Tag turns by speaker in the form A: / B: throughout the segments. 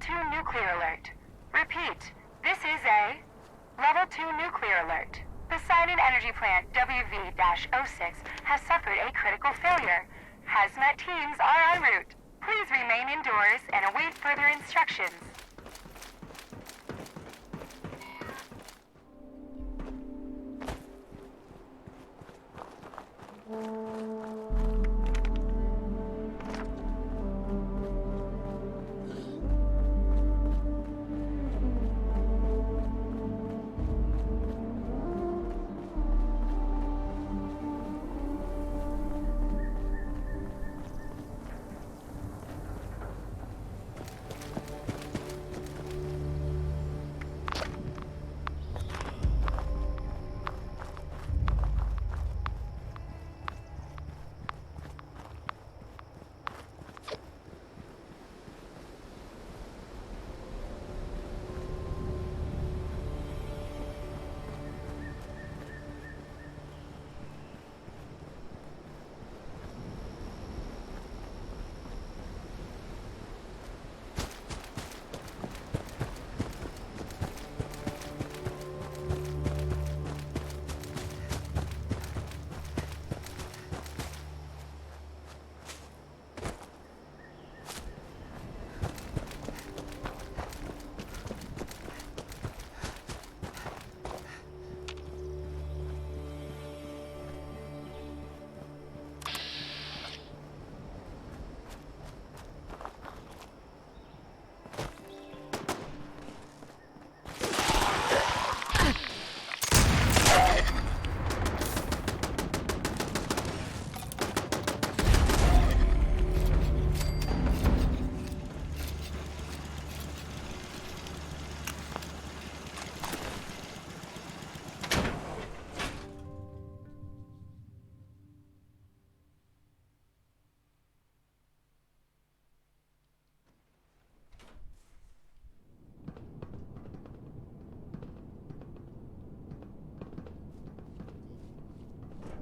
A: 2 nuclear alert. Repeat, this is a Level 2 nuclear alert. The Poseidon Energy Plant WV-06 has suffered a critical failure. Hazmat teams are en route. Please remain indoors and await further instructions.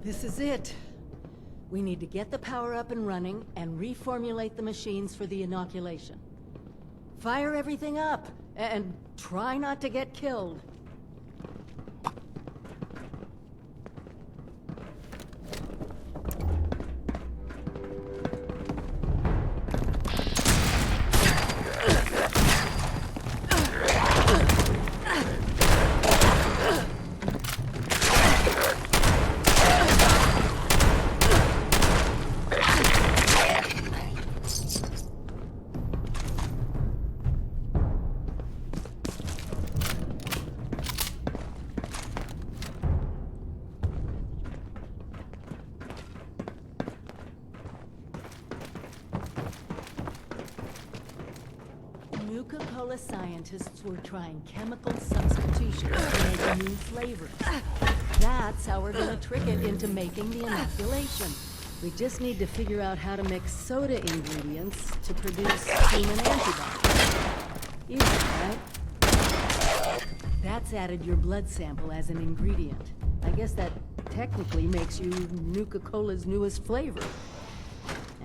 B: This is it. We need to get the power up and running and reformulate the machines for the inoculation. Fire everything up and try not to get killed. Coca-Cola scientists were trying chemical substitutions to make new flavors. That's how we're gonna trick it into making the inoculation. We just need to figure out how to mix soda ingredients to produce human antibodies. Easy, right? That's added your blood sample as an ingredient. I guess that technically makes you Nuka-Cola's newest flavor.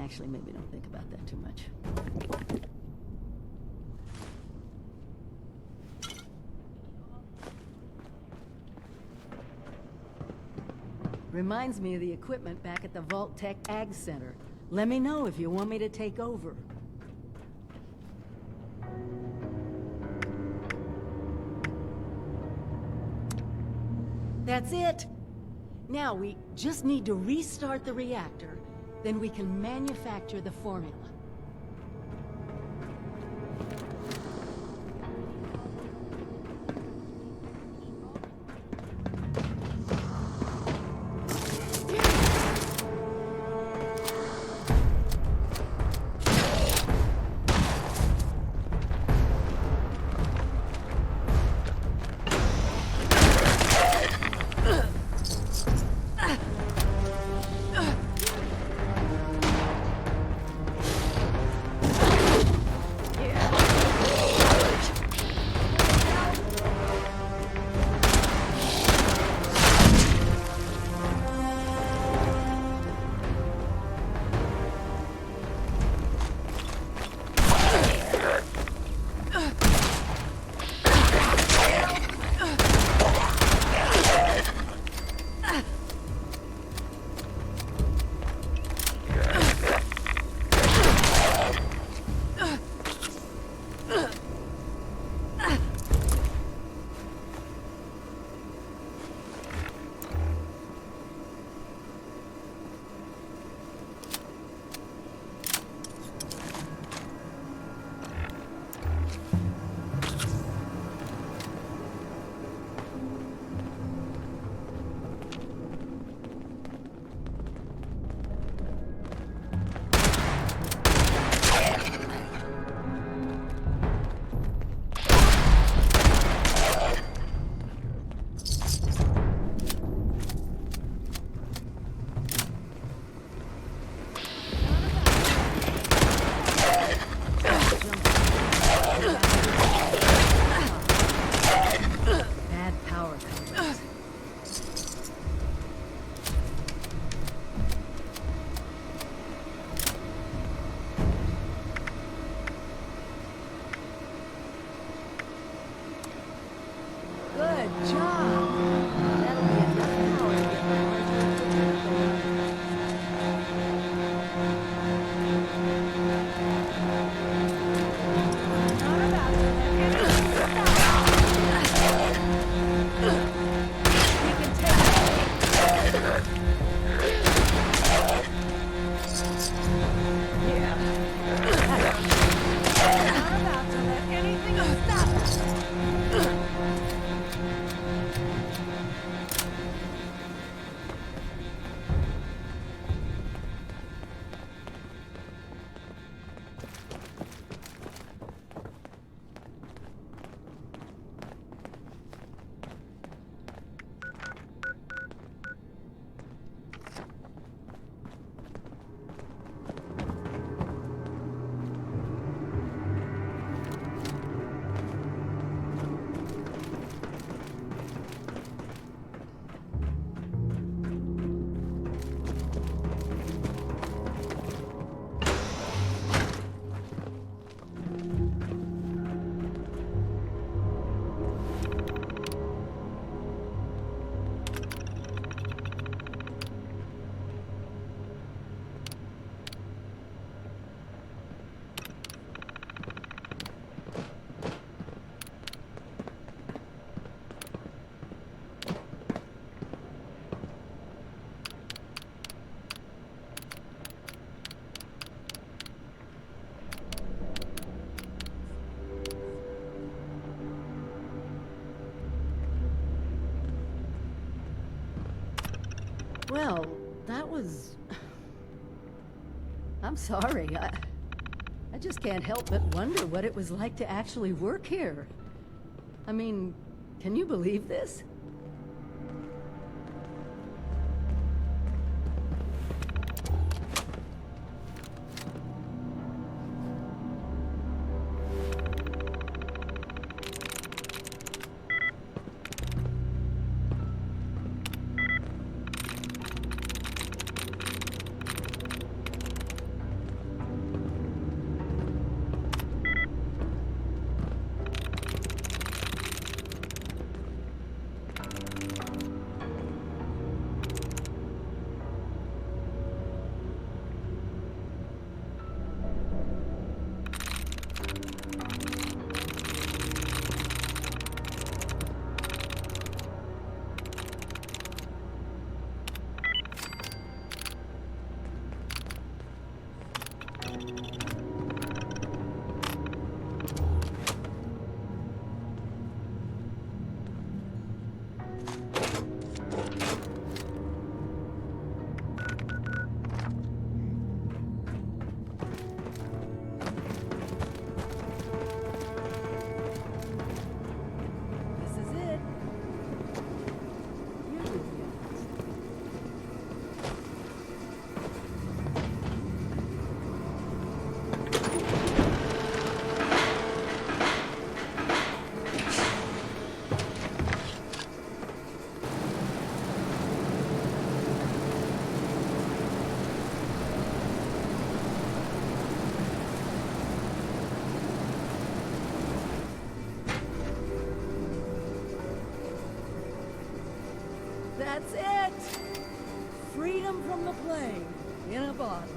B: Actually, maybe don't think about that too much. Reminds me of the equipment back at the Vault Tech Ag Center. Let me know if you want me to take over. That's it! Now we just need to restart the reactor, then we can manufacture the formula. Well, that was... I'm sorry. I just can't help but wonder what it was like to actually work here. I mean, can you believe this? That's it! Freedom from the plague, in a bottle.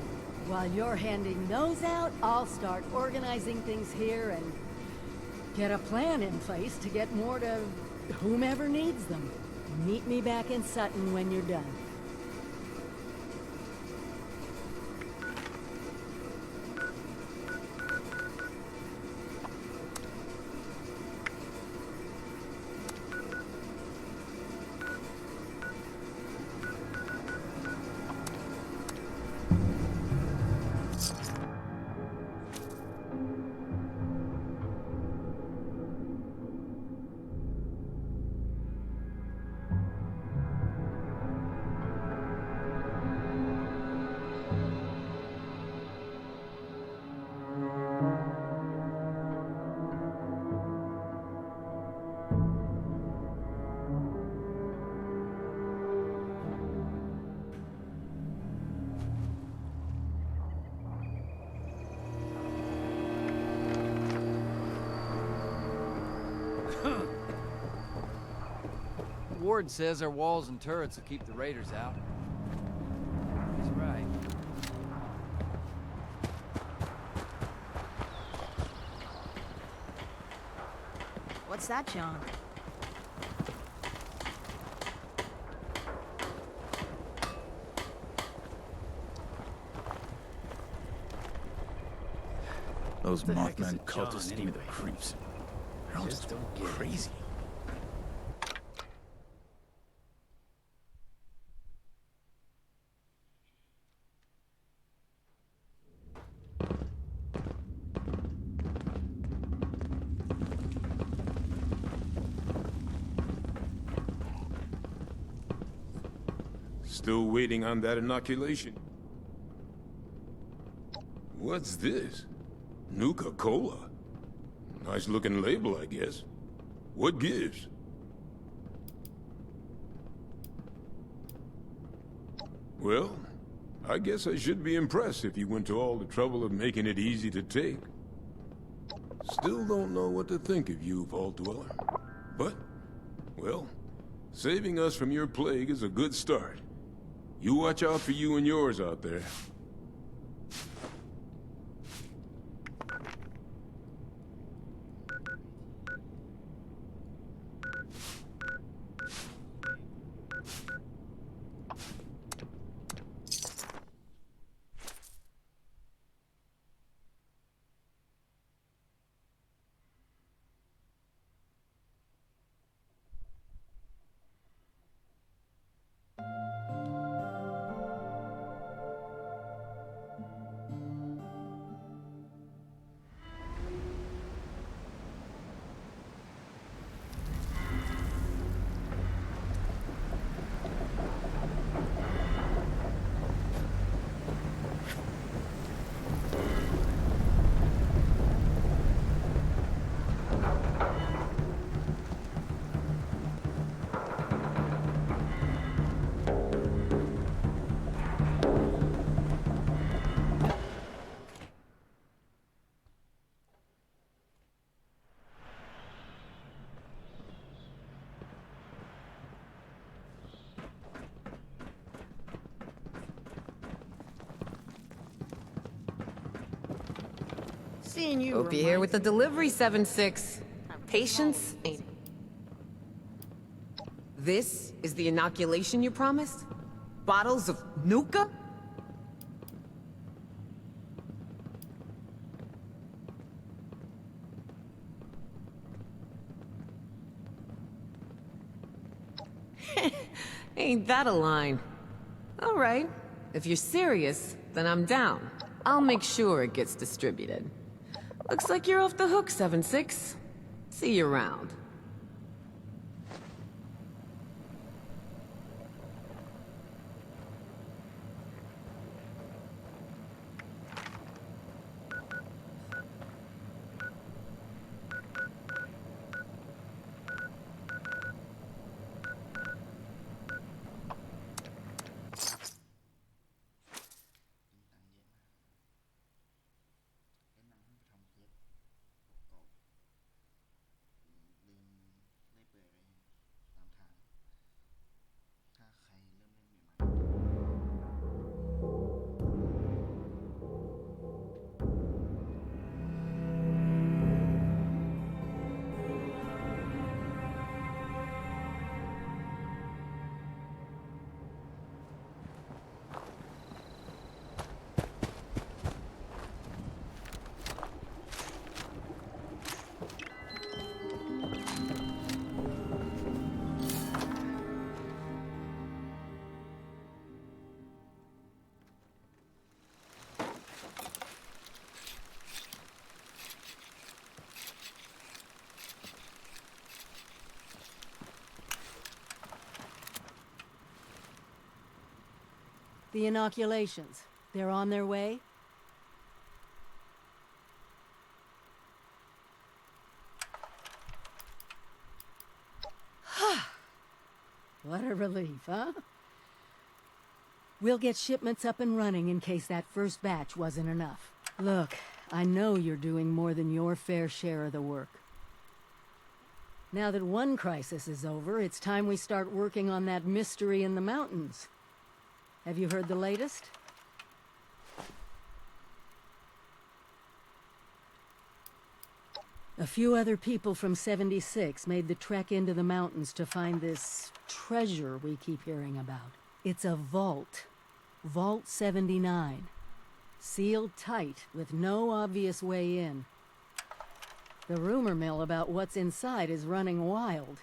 B: While you're handing those out, I'll start organizing things here and get a plan in place to get more to whomever needs them. Meet me back in Sutton when you're done.
C: Ward says our walls and turrets will keep the raiders out. He's right.
D: What's that, John?
E: Those
C: the heck is
E: Mothman
C: a John,
E: cultists give me the
C: anyway?
E: creeps. They're all
C: Just
E: just
C: don't get it.
E: crazy.
F: Still waiting on that inoculation. What's this? Nuka-Cola. Nice looking label, I guess. What gives? Well, I guess I should be impressed if you went to all the trouble of making it easy to take. Still don't know what to think of you, Vault Dweller. But, well, saving us from your plague is a good start. You watch out for you and yours out there.
D: Seeing you
G: Hope you're here with the delivery, 7-6. Patience ain't... This is the inoculation you promised? Bottles of Nuka? Ain't that a line? All right. If you're serious, then I'm down. I'll make sure it gets distributed. Looks like you're off the hook, 7-6. See you around.
B: The inoculations, they're on their way? What a relief, huh? We'll get shipments up and running in case that first batch wasn't enough. Look, I know you're doing more than your fair share of the work. Now that one crisis is over, it's time we start working on that mystery in the mountains. Have you heard the latest? A few other people from 76 made the trek into the mountains to find this treasure we keep hearing about. It's a vault. Vault 79. Sealed tight, with no obvious way in. The rumor mill about what's inside is running wild.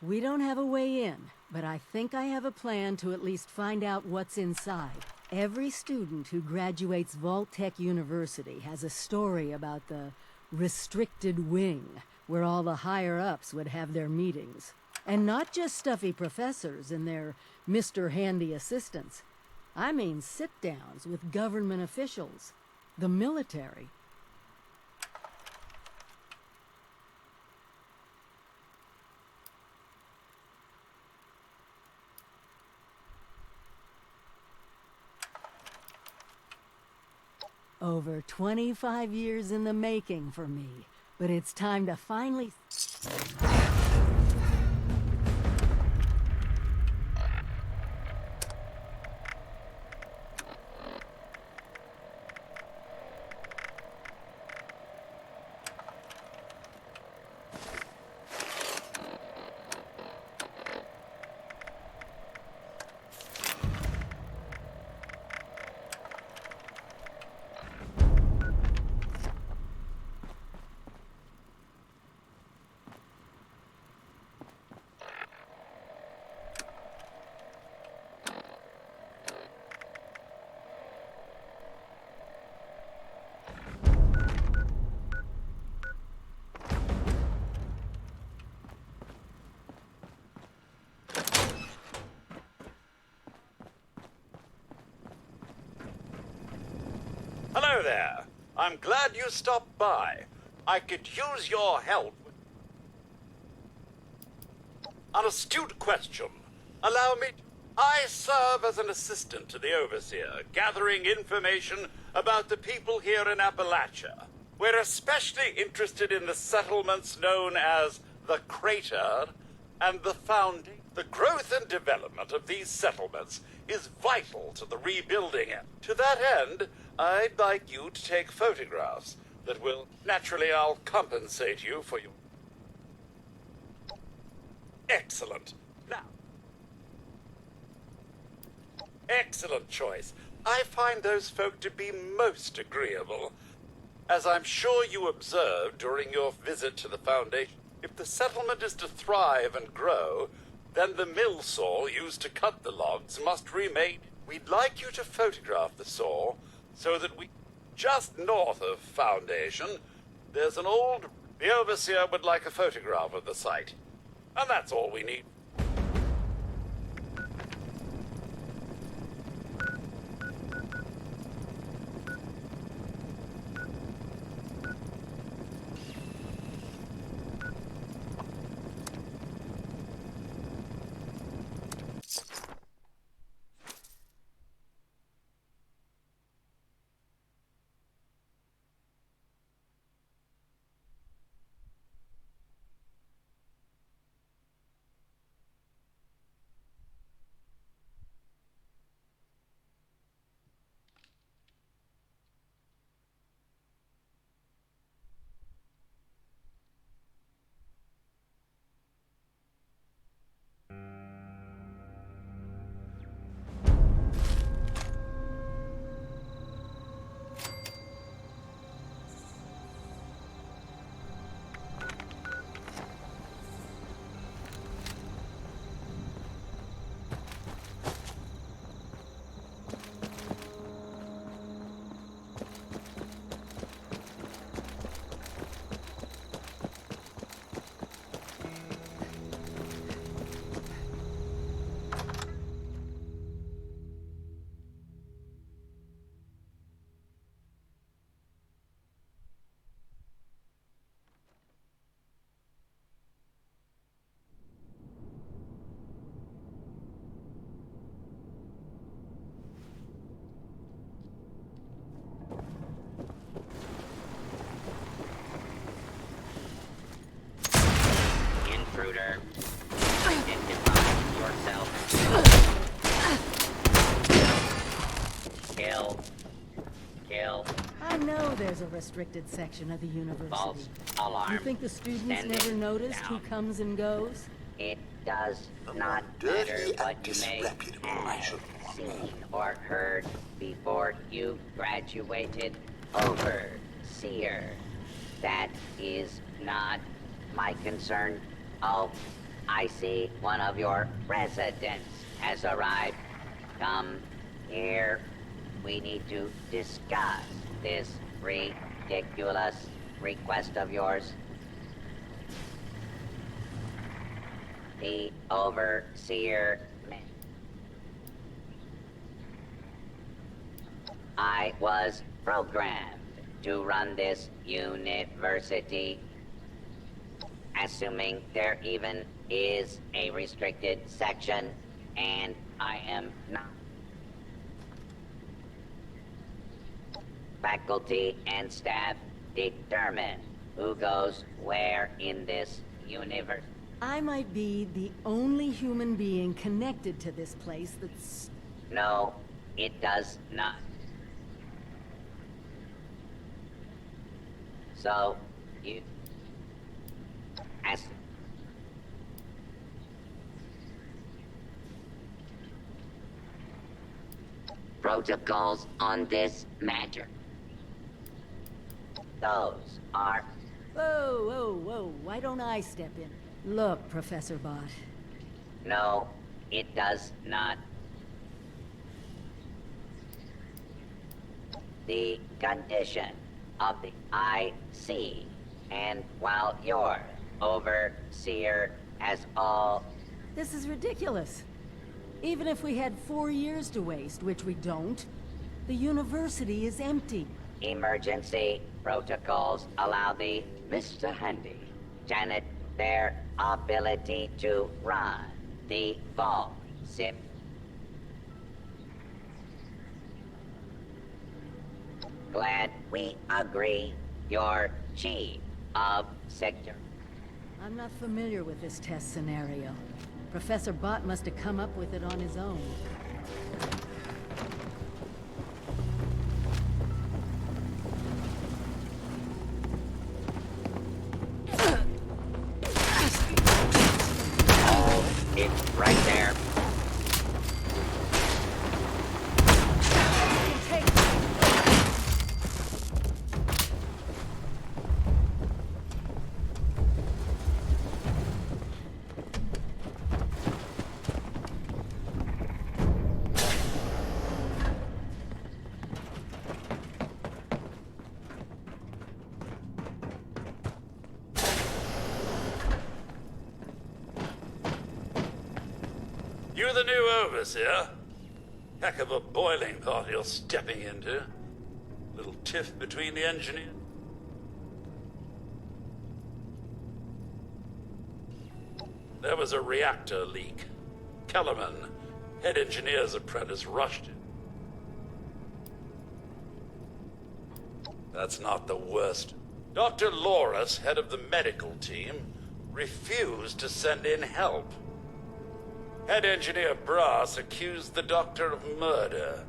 B: We don't have a way in, but I think I have a plan to at least find out what's inside. Every student who graduates Vault-Tec University has a story about the restricted wing, where all the higher-ups would have their meetings. And not just stuffy professors and their Mr. Handy assistants. I mean sit-downs with government officials, the military. Over 25 years in the making for me, but it's time to finally...
H: Hello there. I'm glad you stopped by. I could use your help. An astute question. Allow me... I serve as an assistant to the Overseer, gathering information about the people here in Appalachia. We're especially interested in the settlements known as the Crater and the Founding. The growth and development of these settlements is vital to the rebuilding. To that end, I'd like you to take photographs that will... Naturally, I'll compensate you for your... Excellent. Now... Excellent choice. I find those folk to be most agreeable. As I'm sure you observed during your visit to the Foundation, if the settlement is to thrive and grow, then the mill saw used to cut the logs must remain. We'd like you to photograph the saw so that we... Just north of Foundation, there's an old... The Overseer would like a photograph of the site. And that's all we need.
I: Intruder, identify yourself. Kill.
B: I know there's a restricted section of the university.
I: False alarm.
B: You think the students
I: Send
B: never
I: it
B: noticed who
I: down.
B: comes and goes?
I: It does not
J: dirty
I: matter
J: and
I: what you may
J: disreputable, I
I: have
J: should
I: seen or heard before you graduated. Overseer. That is not my concern. Oh, I see one of your residents has arrived. Come here. We need to discuss this ridiculous request of yours. The Overseer. I was programmed to run this university, assuming there even is a restricted section, and I am not. Faculty and staff determine who goes where in this universe.
B: I might be the only human being connected to this place that's...
I: No, it does not. So, you... As... Protocols on this matter. Those are...
B: Whoa, why don't I step in? Look, Professor Bott.
I: No, it does not. The condition of the IC, and while your Overseer has all...
B: This is ridiculous. Even if we had 4 years to waste, which we don't, the university is empty.
I: Emergency protocols allow the Mr. Handy, Janet, their ability to run the vault zip. Glad we agree. You're chief of sector.
B: I'm not familiar with this test scenario. Professor Bott must have come up with it on his own.
I: It's right there.
H: You the new overseer? Heck of a boiling pot you're stepping into. Little tiff between the engineers. There was a reactor leak. Kellerman, head engineer's apprentice, rushed it. That's not the worst. Dr. Loris, head of the medical team, refused to send in help. Head engineer Brass accused the doctor of murder.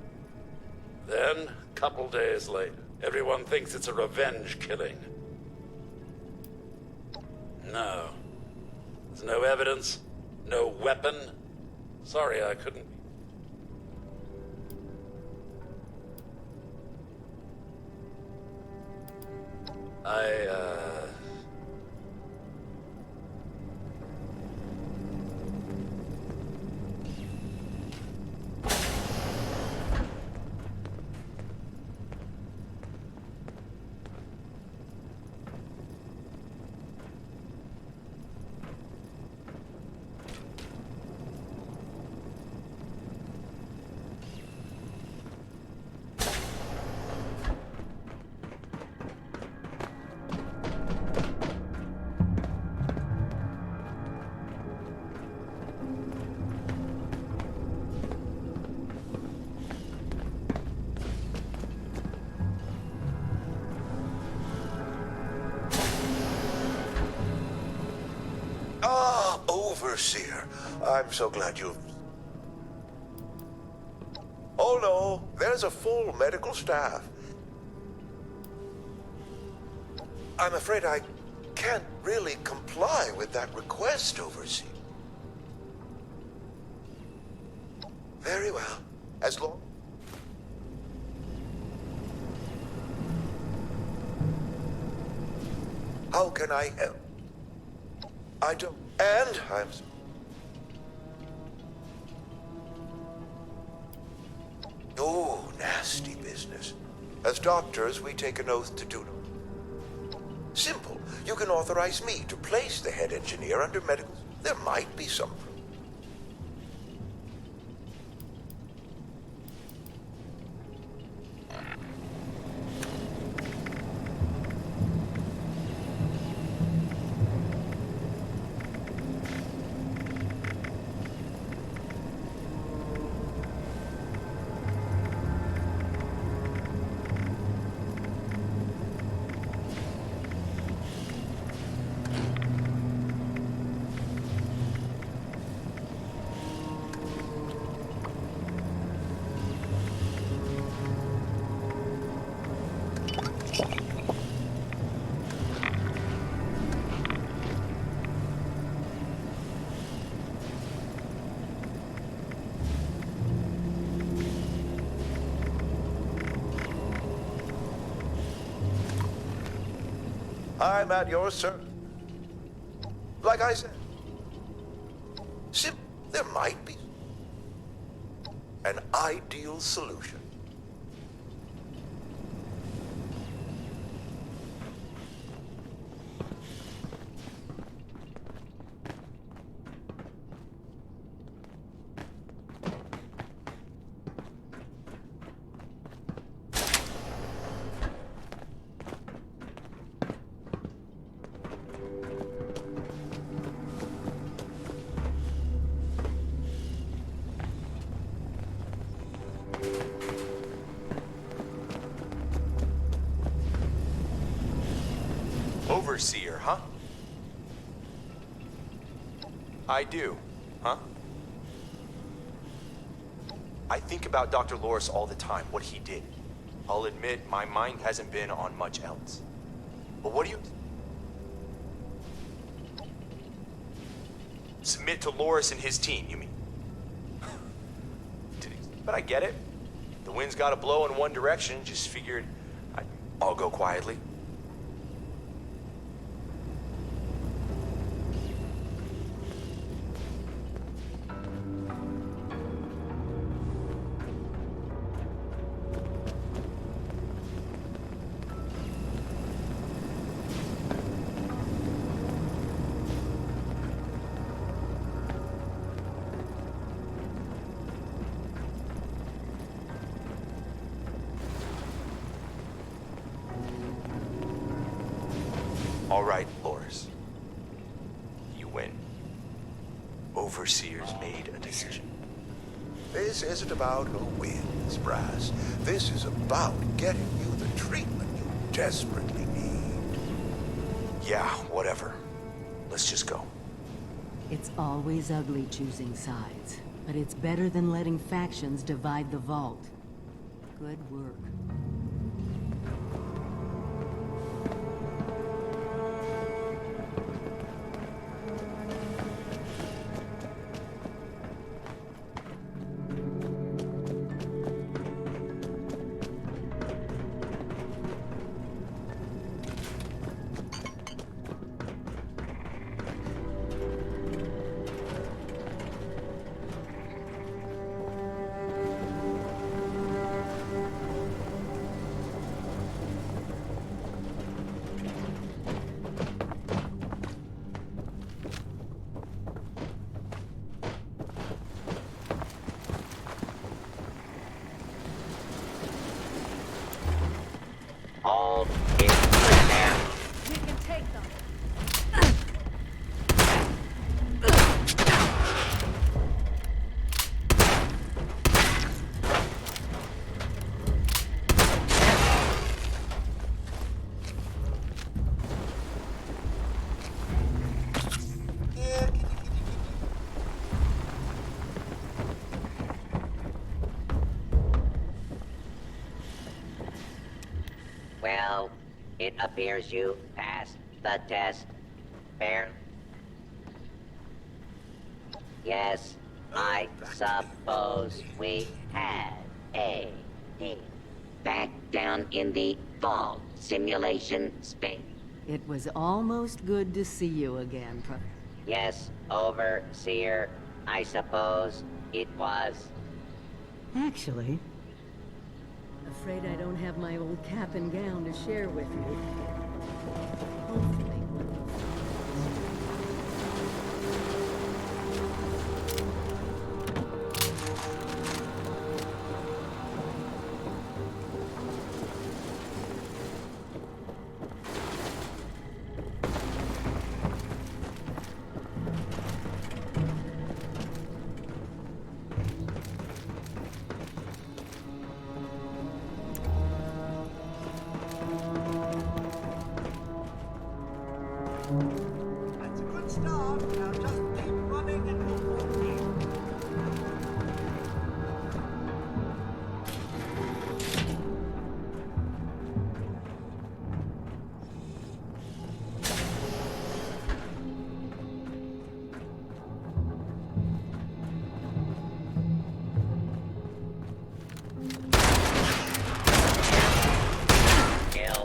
H: Then, a couple days later, everyone thinks it's a revenge killing. No. There's no evidence, no weapon. Sorry I couldn't.
J: Overseer, I'm so glad you've... Oh no, there's a full medical staff. I'm afraid I can't really comply with that request, Overseer. Very well, as long... How can I help? I don't... And I'm... Oh, nasty business. As doctors, we take an oath to do no. Simple. You can authorize me to place the head engineer under medical... There might be some... I'm at your service. Like I said, there might be an ideal solution.
K: Overseer, huh? I do, huh? I think about Dr. Loris all the time, what he did. I'll admit, my mind hasn't been on much else. But what do you... Submit to Loris and his team, you mean? But I get it. The wind's gotta blow in one direction, just figured I'll go quietly. All right, Loris. You win. Overseers made a decision.
J: This isn't about who wins, Brass. This is about getting you the treatment you desperately need.
K: Yeah, whatever. Let's just go.
B: It's always ugly choosing sides, but it's better than letting factions divide the vault. Good work.
I: Hold it there.
D: We can take them.
I: Well, it appears you passed the test. Fair? Yes, I suppose we had a deal. Back down in the vault simulation space.
B: It was almost good to see you again,
I: Yes, Overseer, I suppose it was.
B: Actually, afraid I don't have my old cap and gown to share with you. Hopefully.
L: That's a good start. Now just keep running and you'll walk in.
I: Kill.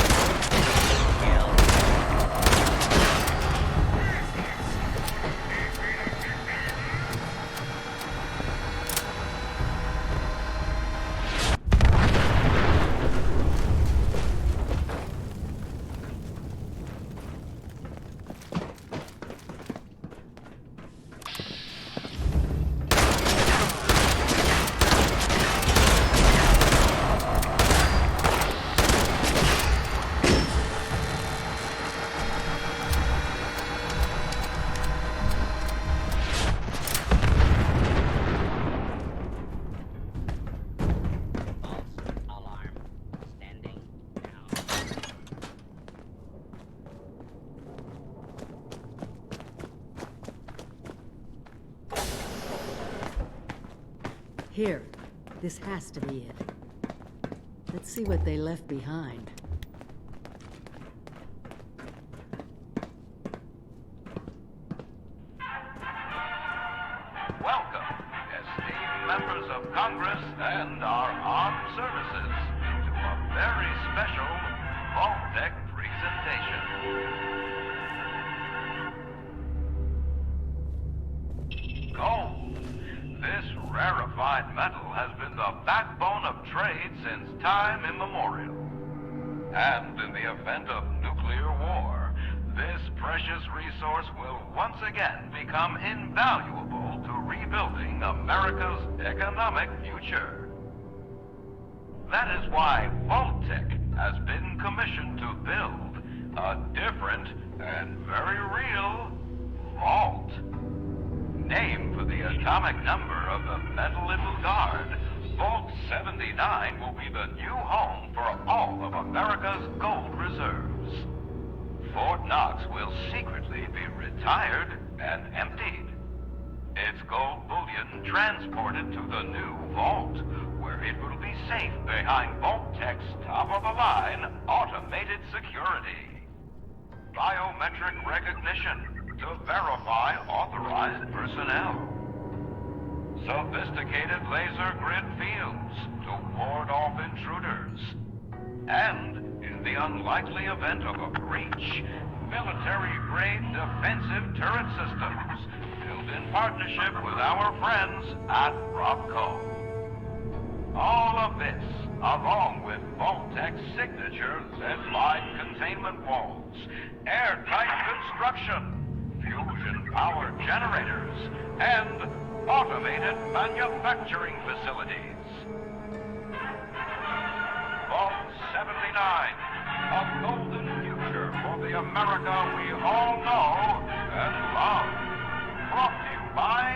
B: Here, This has to be it. Let's see what they left behind.
M: Welcome, esteemed members of Congress and our armed services, to a very special Vault-Tec presentation. Gold. This rarefied metal has been the backbone of trade since time immemorial. And in the event of nuclear war, this precious resource will once again become invaluable to rebuilding America's economic future. That is why Vault-Tec has been commissioned to build a different and very real vault. Named for the atomic number of the metal it will guard, Vault 79 will be the new home for all of America's gold reserves. Fort Knox will secretly be retired and emptied. Its gold bullion transported to the new vault, where it will be safe behind Vault-Tec's top-of-the-line automated security. Biometric recognition to verify authorized personnel. Sophisticated laser grid fields to ward off intruders. And, in the unlikely event of a breach, military-grade defensive turret systems built in partnership with our friends at Robco. All of this, along with Vault-Tec's signature lead-lined containment walls, airtight construction, fusion-powered generators, and automated manufacturing facilities. Vault 79, a golden future for the America we all know and love. Brought to you by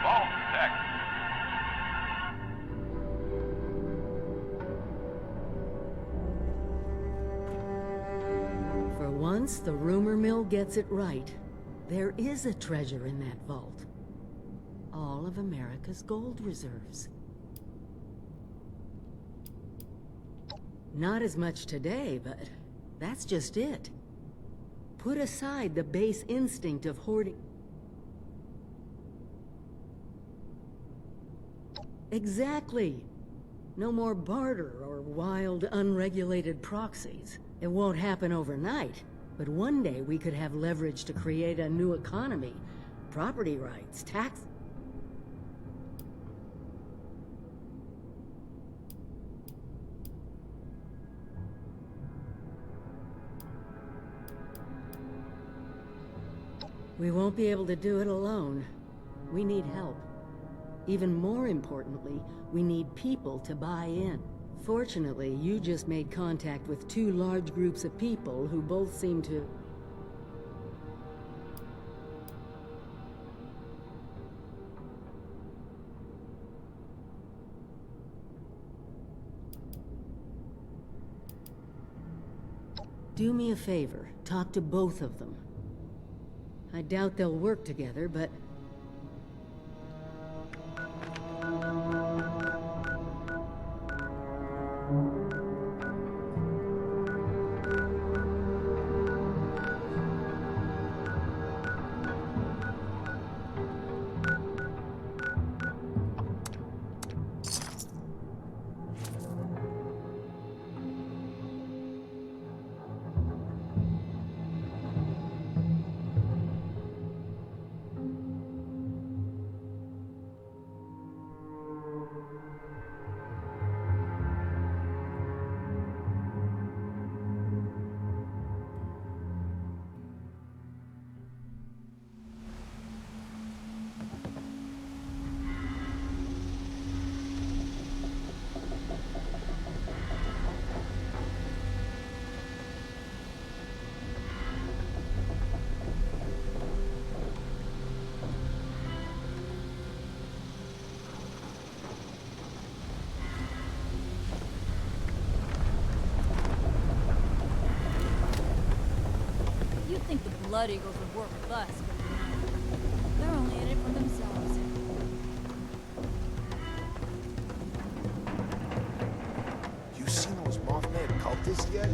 M: Vault-Tec.
B: For once, the rumor mill gets it right. There is a treasure in that vault. All of America's gold reserves. Not as much today, but that's just it. Put aside the base instinct of hoarding. Exactly. No more barter or wild, unregulated proxies. It won't happen overnight, but one day we could have leverage to create a new economy. Property rights, tax... We won't be able to do it alone. We need help. Even more importantly, we need people to buy in. Fortunately, you just made contact with two large groups of people who both seem to... Do me a favor, talk to both of them. I doubt they'll work together, but...
D: Think the Blood Eagles would work with us, but they're only in it for themselves.
L: this yet?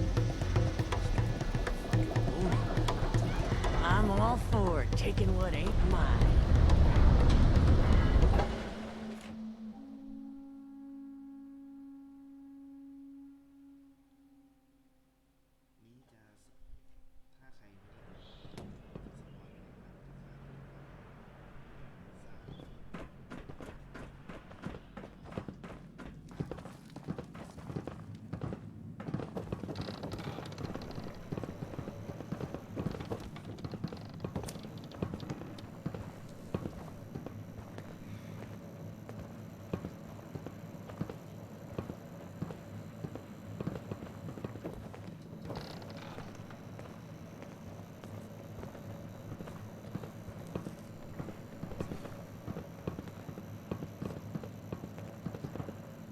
B: I'm all for taking what ain't mine.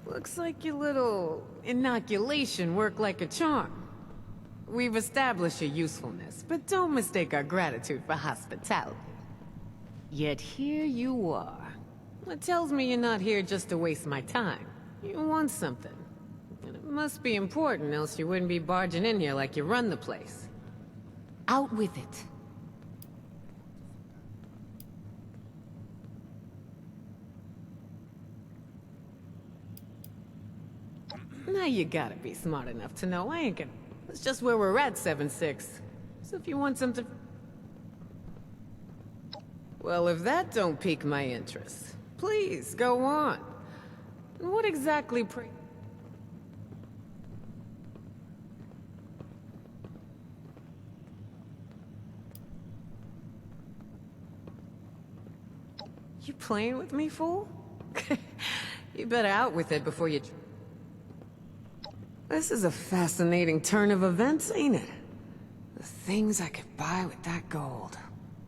G: Looks like your little inoculation worked like a charm. We've established your usefulness, but don't mistake our gratitude for hospitality. Yet here you are. It tells me you're not here just to waste my time. You want something. And it must be important, else you wouldn't be barging in here like you run the place. Out with it. Now you gotta be smart enough to know I ain't gonna... It's just where we're at, 7-6. So if you want something... Well, if that don't pique my interest, please, go on. And what exactly You playing with me, fool? You better out with it before you... This is a fascinating turn of events, ain't it? The things I could buy with that gold.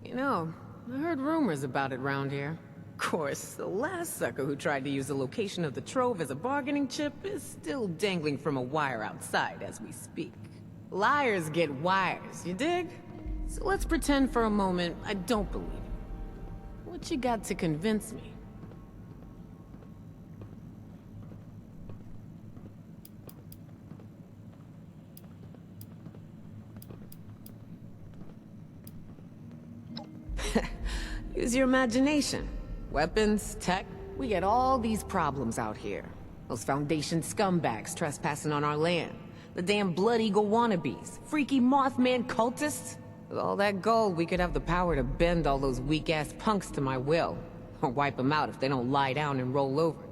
G: You know, I heard rumors about it round here. Of course, the last sucker who tried to use the location of the trove as a bargaining chip is still dangling from a wire outside as we speak. Liars get wires, you dig? So let's pretend for a moment I don't believe you. What you got to convince me? Use your imagination. Weapons, tech, we get all these problems out here. Those Foundation scumbags trespassing on our land. The damn Blood Eagle wannabes. Freaky Mothman cultists. With all that gold, we could have the power to bend all those weak-ass punks to my will. Or wipe them out if they don't lie down and roll over.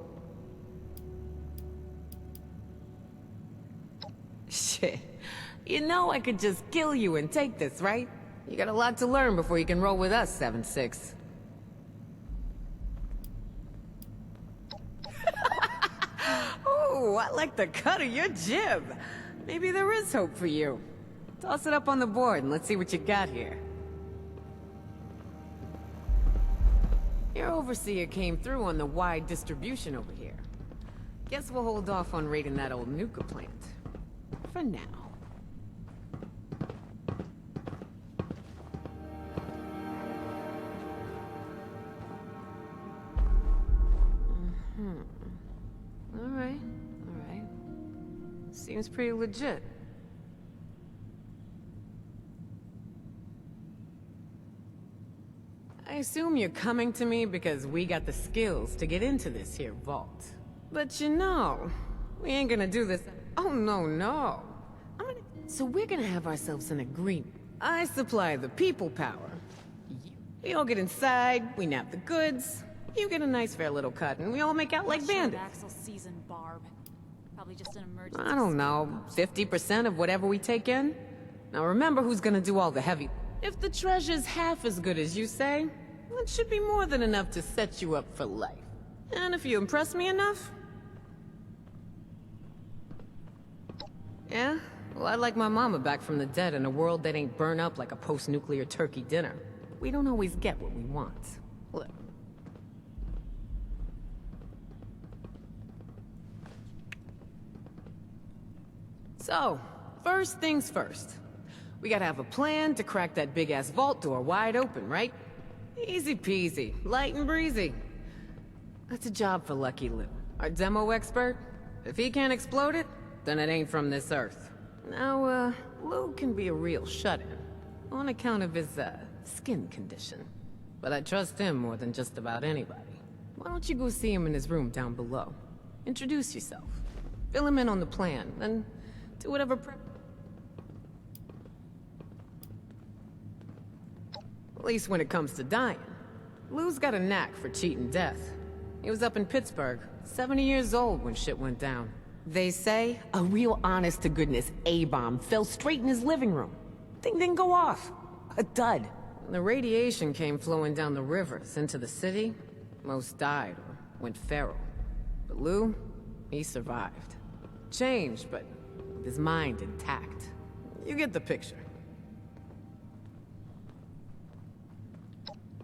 G: Shit. You know I could just kill you and take this, right? You got a lot to learn before you can roll with us, 7-6. Ooh, I like the cut of your jib. Maybe there is hope for you. Toss it up on the board and let's see what you got here. Your overseer came through on the wide distribution over here. Guess we'll hold off on raiding that old nuka plant. For now. Alright. Seems pretty legit. I assume you're coming to me because we got the skills to get into this here vault. But you know, we ain't gonna do this... Oh, no. So we're gonna have ourselves an agreement. I supply the people power. We all get inside, we nab the goods. You get a nice fair little cut, and we all make out like bandits.
D: Axel season, Barb. Probably just an emergency.
G: I don't know, 50% of whatever we take in? Now remember who's gonna do all the heavy... If the treasure's half as good as you say, it should be more than enough to set you up for life. And if you impress me enough... Yeah? Well, I'd like my mama back from the dead in a world that ain't burned up like a post-nuclear turkey dinner. We don't always get what we want. Look. So, first things first. We gotta have a plan to crack that big-ass vault door wide open, right? Easy peasy, light and breezy. That's a job for Lucky Lou, our demo expert. If he can't explode it, then it ain't from this earth. Now, Lou can be a real shut-in, on account of his, skin condition. But I trust him more than just about anybody. Why don't you go see him in his room down below? Introduce yourself. Fill him in on the plan, then do whatever prep... At least when it comes to dying. Lou's got a knack for cheating death. He was up in Pittsburgh, 70 years old when shit went down. They say a real honest-to-goodness A-bomb fell straight in his living room. Thing didn't go off. A dud. When the radiation came flowing down the rivers into the city, most died or went feral. But Lou, he survived. Changed, but with his mind intact. You get the picture.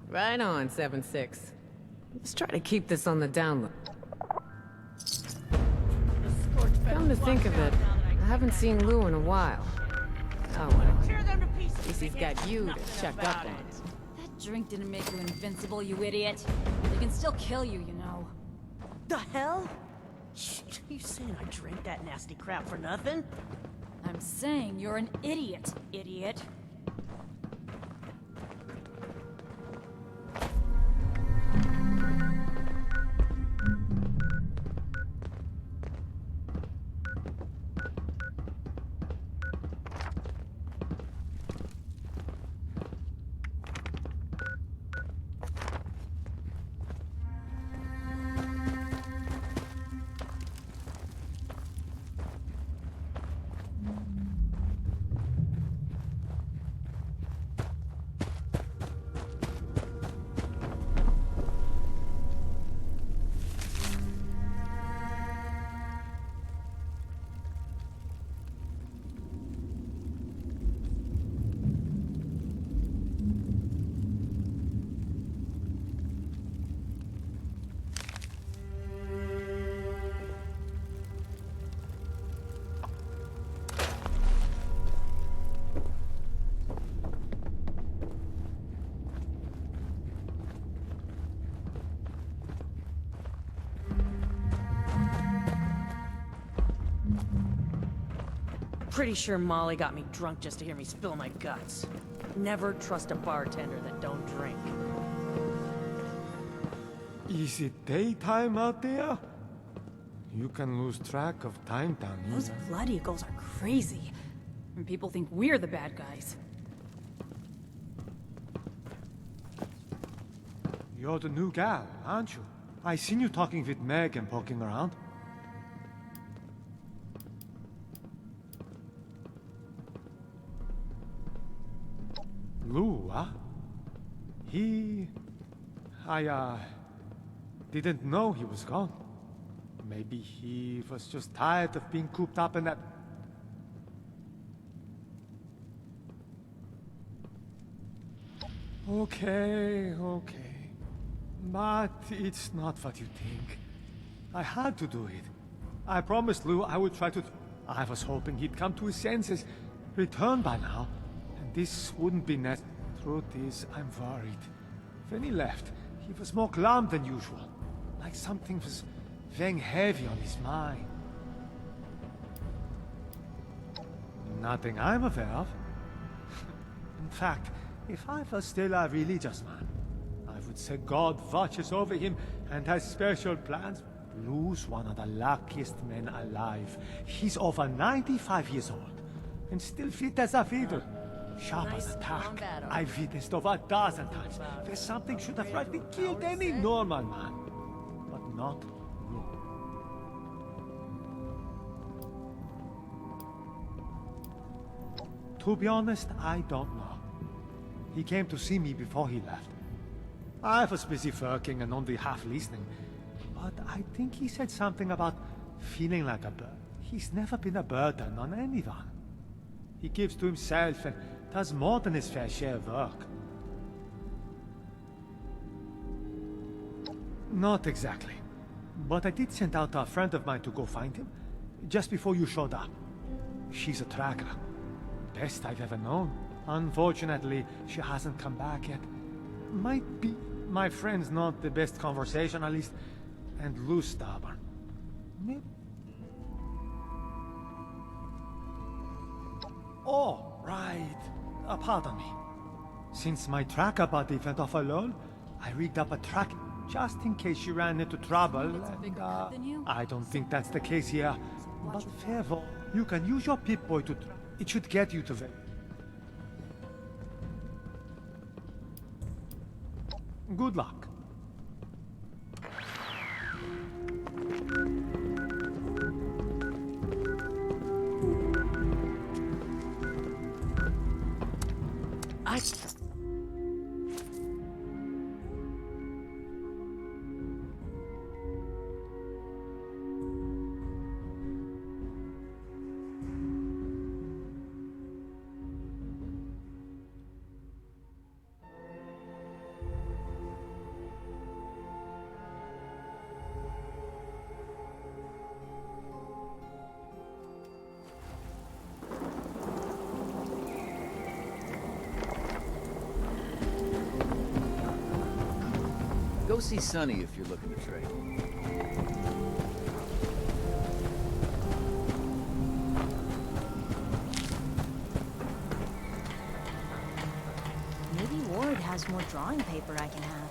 G: Right on, 7-6. Let's try to keep this on the down low. Come to think of it, I haven't seen Lou in a while. Oh well. At least he's got you to check up on him.
D: That drink didn't make you invincible, you idiot. They can still kill you, you know.
N: The hell? You saying I drank that nasty crap for nothing?
D: I'm saying you're an idiot, idiot.
N: Pretty sure Molly got me drunk just to hear me spill my guts. Never trust a bartender that don't drink.
O: Is it daytime out there? You can lose track of time down here.
D: Those Blood Eagles are crazy. And people think we're the bad guys.
O: You're the new gal, aren't you? I seen you talking with Meg and poking around. Lou, huh? I didn't know he was gone. Maybe he was just tired of being cooped up in that... Okay. But it's not what you think. I had to do it. I promised Lou I would try to... I was hoping he'd come to his senses, return by now. This wouldn't be net. Truth is, I'm worried. When he left, he was more glum than usual. Like something was weighing heavy on his mind. Nothing I'm aware of. In fact, if I was still a religious man, I would say God watches over him and has special plans. Lou's one of the luckiest men alive. He's over 95 years old, and still fit as a fiddle. Sharp as a tack. I've witnessed over a dozen times where something should have rightly killed any normal man. But not Lou. To be honest, I don't know. He came to see me before he left. I was busy working and only half listening. But I think he said something about feeling like a bird. He's never been a burden on anyone. He gives to himself and does more than his fair share of work. Not exactly. But I did send out a friend of mine to go find him, just before you showed up. She's a tracker. Best I've ever known. Unfortunately, she hasn't come back yet. Might be my friend's not the best conversationalist, and Lou's stubborn. Oh, right. Pardon me. Since my tracker buddy went off alone, I rigged up a track just in case you ran into trouble. And, I don't think that's the case here. But favor, you can use your Pip-Boy to... It should get you to... Good luck.
C: Go see Sonny if you're looking to trade.
D: Maybe Ward has more drawing paper I can have.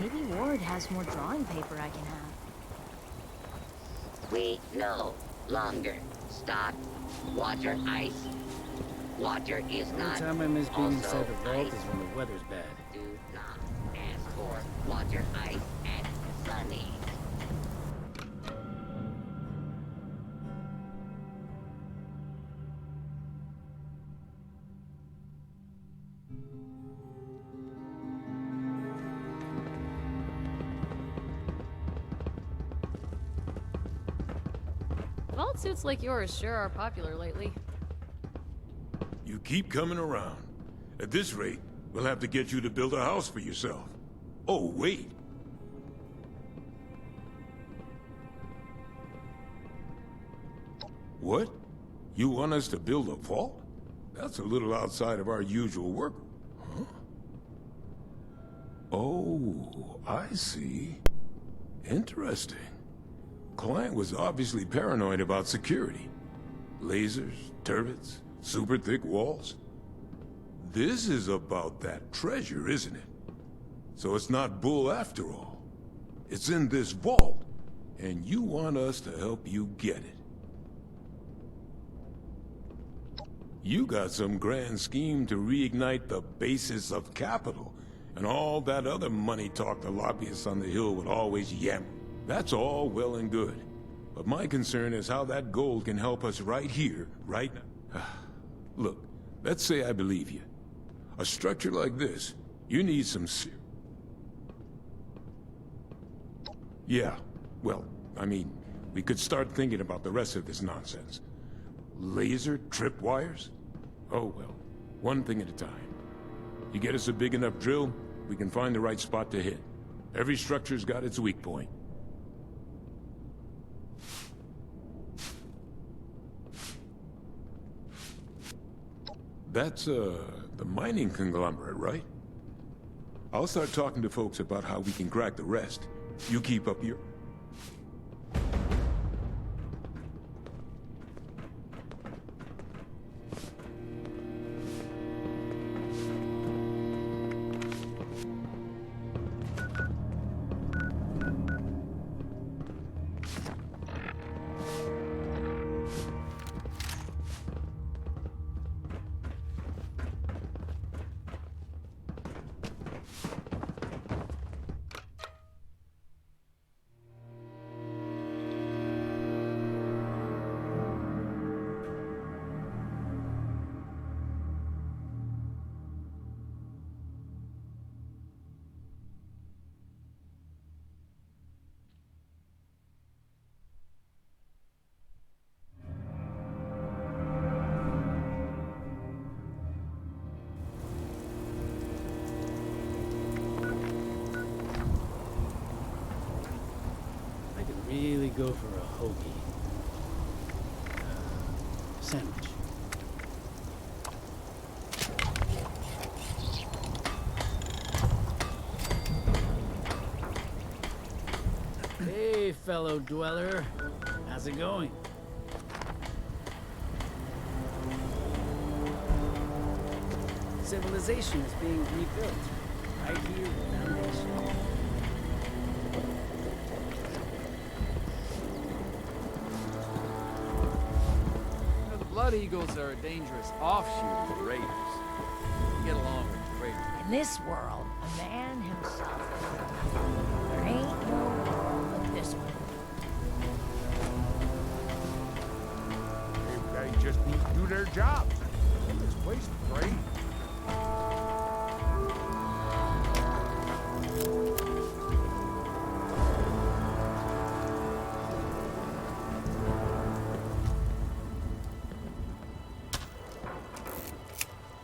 D: Maybe Ward has more drawing paper I can have.
I: We no longer stock water ice. Water is
P: The
I: not
P: only time I miss being
I: also
P: inside the vault
I: ice.
P: is when the weather's bad.
I: Do not ask for water ice at Sunny's.
Q: Vault suits like yours sure are popular lately.
F: You keep coming around. At this rate, we'll have to get you to build a house for yourself. Oh, wait. What? You want us to build a vault? That's a little outside of our usual work. Huh? Oh, I see. Interesting. Client was obviously paranoid about security. Lasers, turrets, super thick walls. This is about that treasure, isn't it? So it's not bull after all. It's in this vault, and you want us to help you get it. You got some grand scheme to reignite the basis of capital, and all that other money talk the lobbyists on the Hill would always yammer. That's all well and good. But my concern is how that gold can help us right here, right now. Look, let's say I believe you. A structure like this, you need some Yeah, well, I mean, we could start thinking about the rest of this nonsense. Laser tripwires? Oh well, one thing at a time. You get us a big enough drill, we can find the right spot to hit. Every structure's got its weak point. That's, the mining conglomerate, right? I'll start talking to folks about how we can crack the rest. You keep up your...
P: go for a hoagie. Sandwich. Hey, fellow dweller. How's it going? Civilization is being rebuilt. Right here at the foundation.
C: The Blood Eagles are a dangerous offshoot of the Raiders. Get along with the Raiders.
R: In this world, a man himself. There ain't no world but this one.
S: They just need to do their job. This place is great.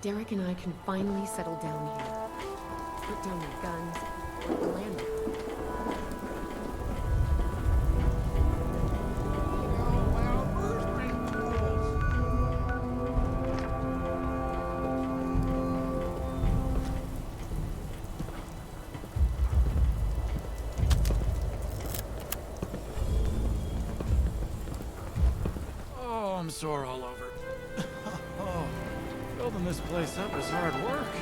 G: Derek and I can finally settle down here. Put down your guns, work the land.
C: Oh, I'm sore all over. Building this place up is hard work.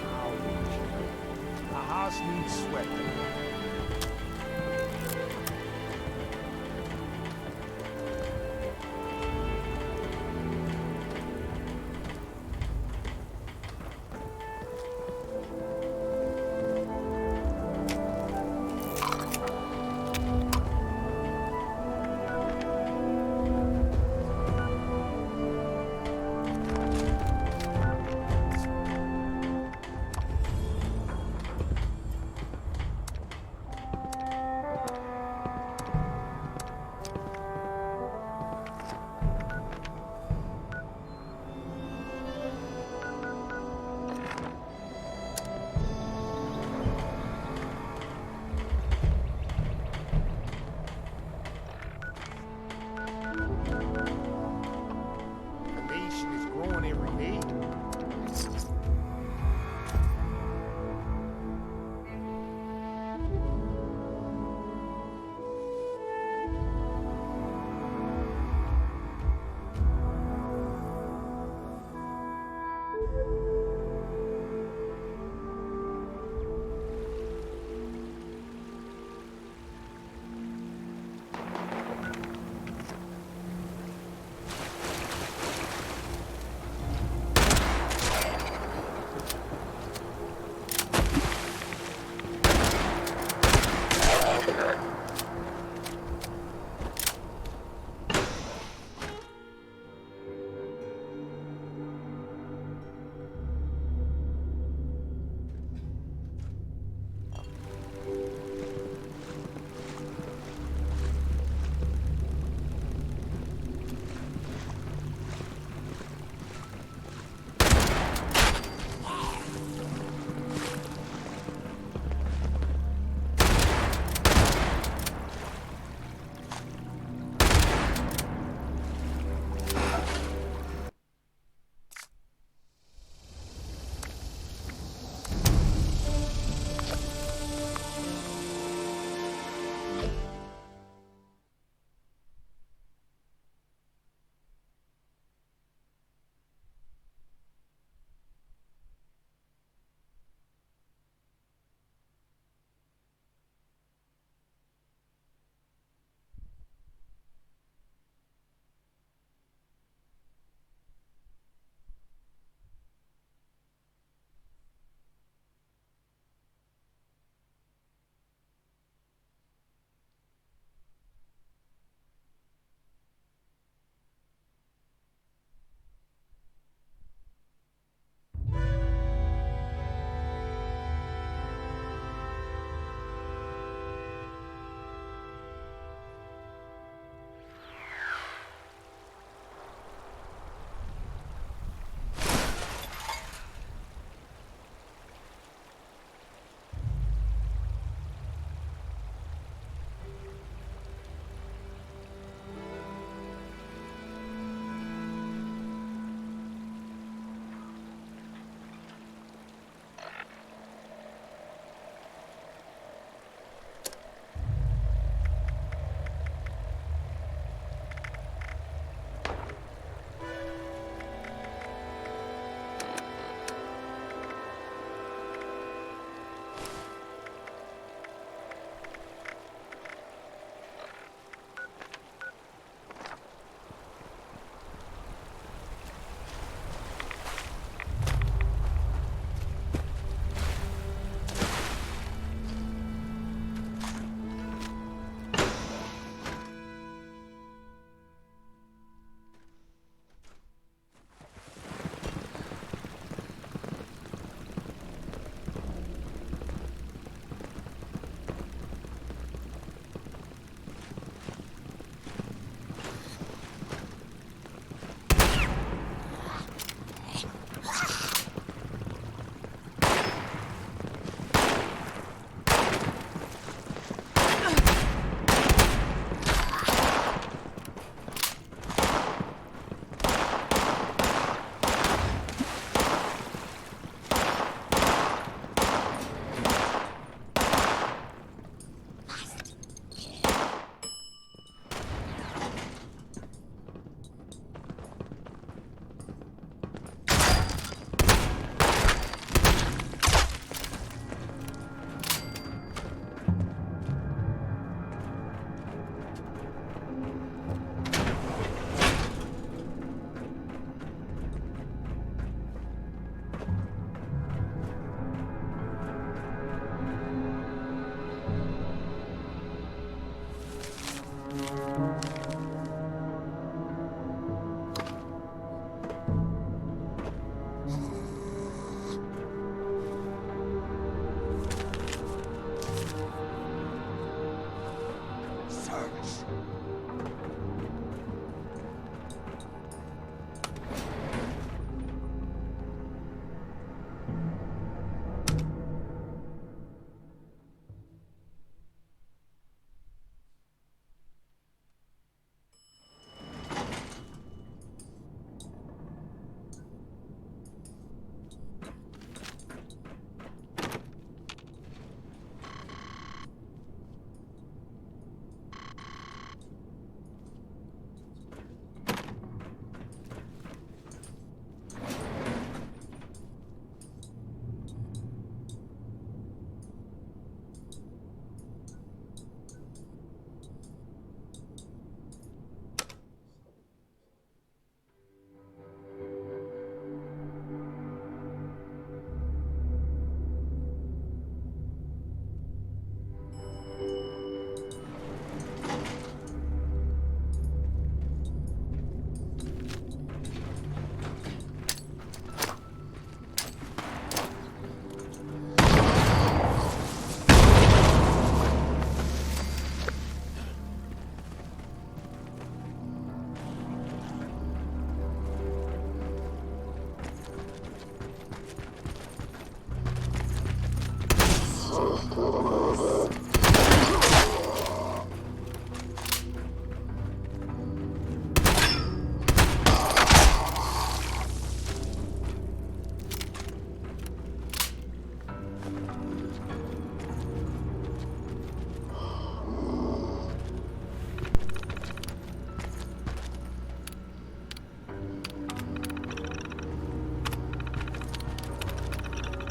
S: A house needs sweating.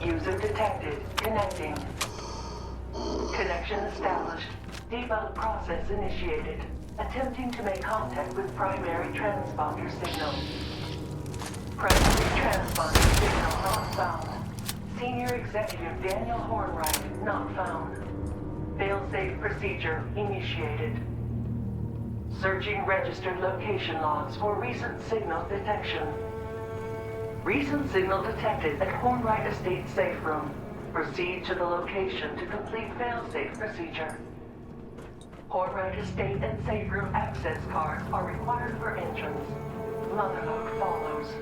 T: User detected. Connecting. Connection established. Debug process initiated. Attempting to make contact with primary transponder signal. Primary transponder signal not found. Senior Executive Daniel Hornwright not found. Failsafe procedure initiated. Searching registered location logs for recent signal detection. Recent signal detected at Hornwright Estate safe room. Proceed to the location to complete failsafe procedure. Hornwright Estate and safe room access cards are required for entrance. Motherload follows.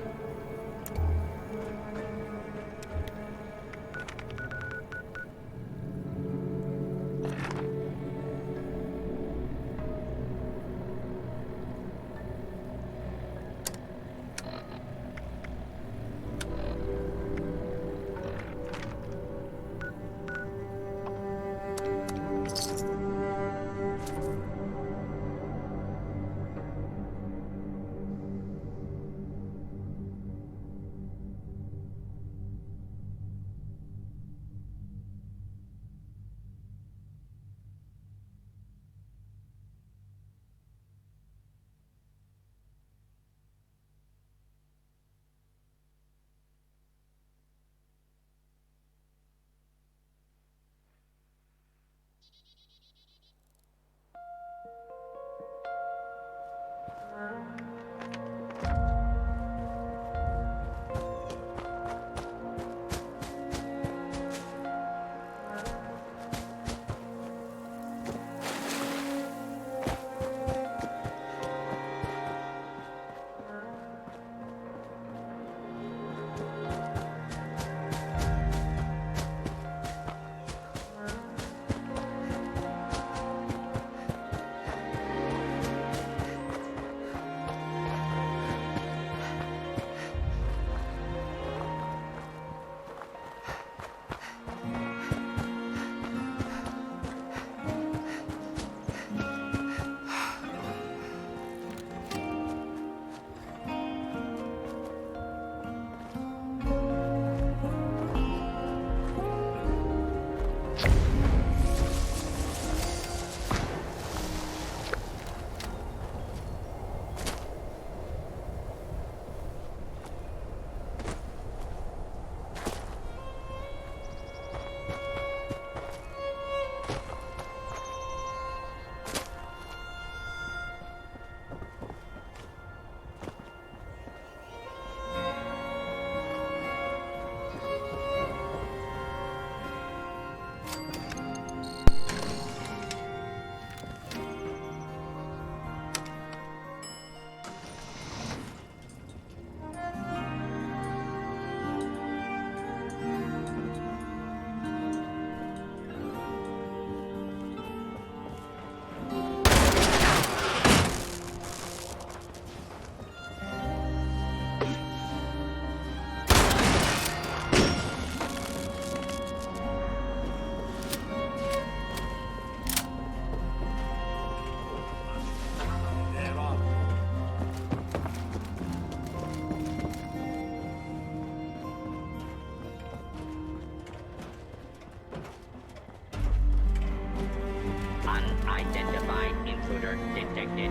I: Unidentified intruder detected.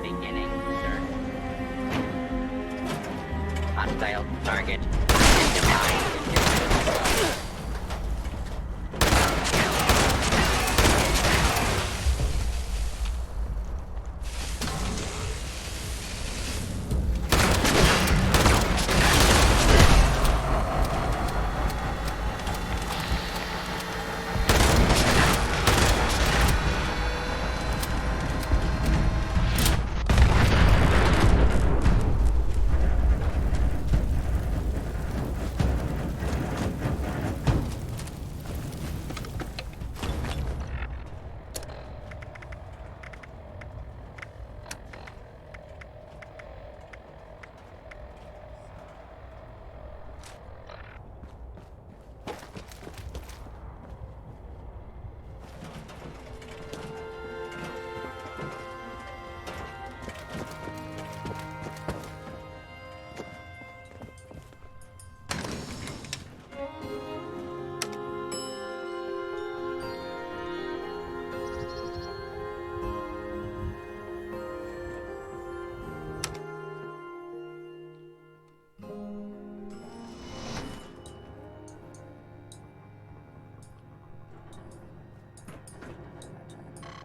I: Beginning search. Hostile target identified.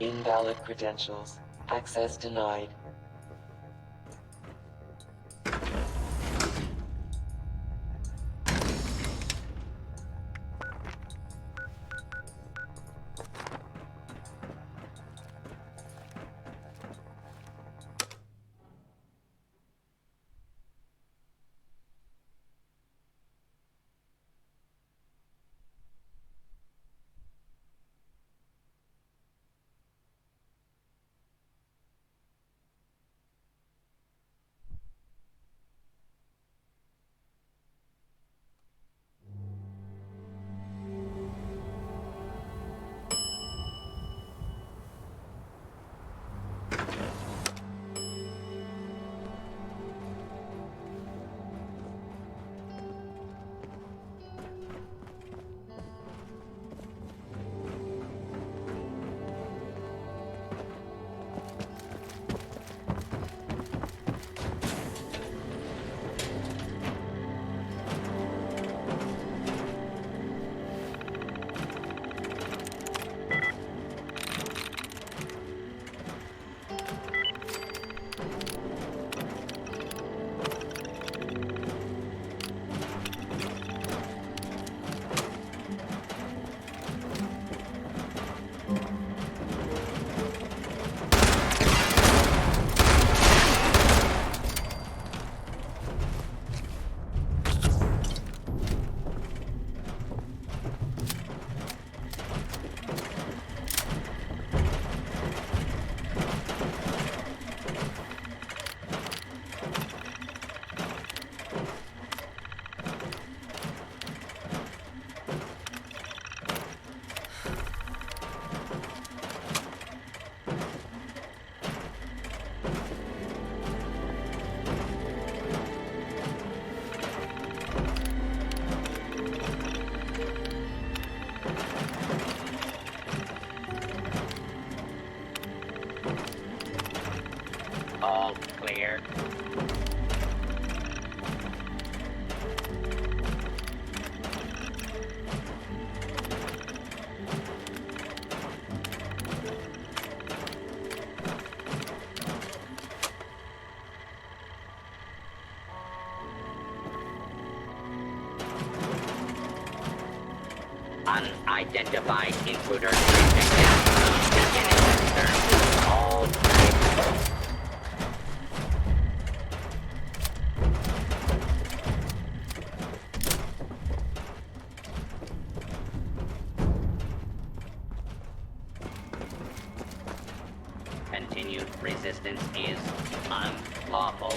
U: Invalid credentials. Access denied.
I: All clear. Unidentified intruder detected. All clear. Continued resistance is unlawful.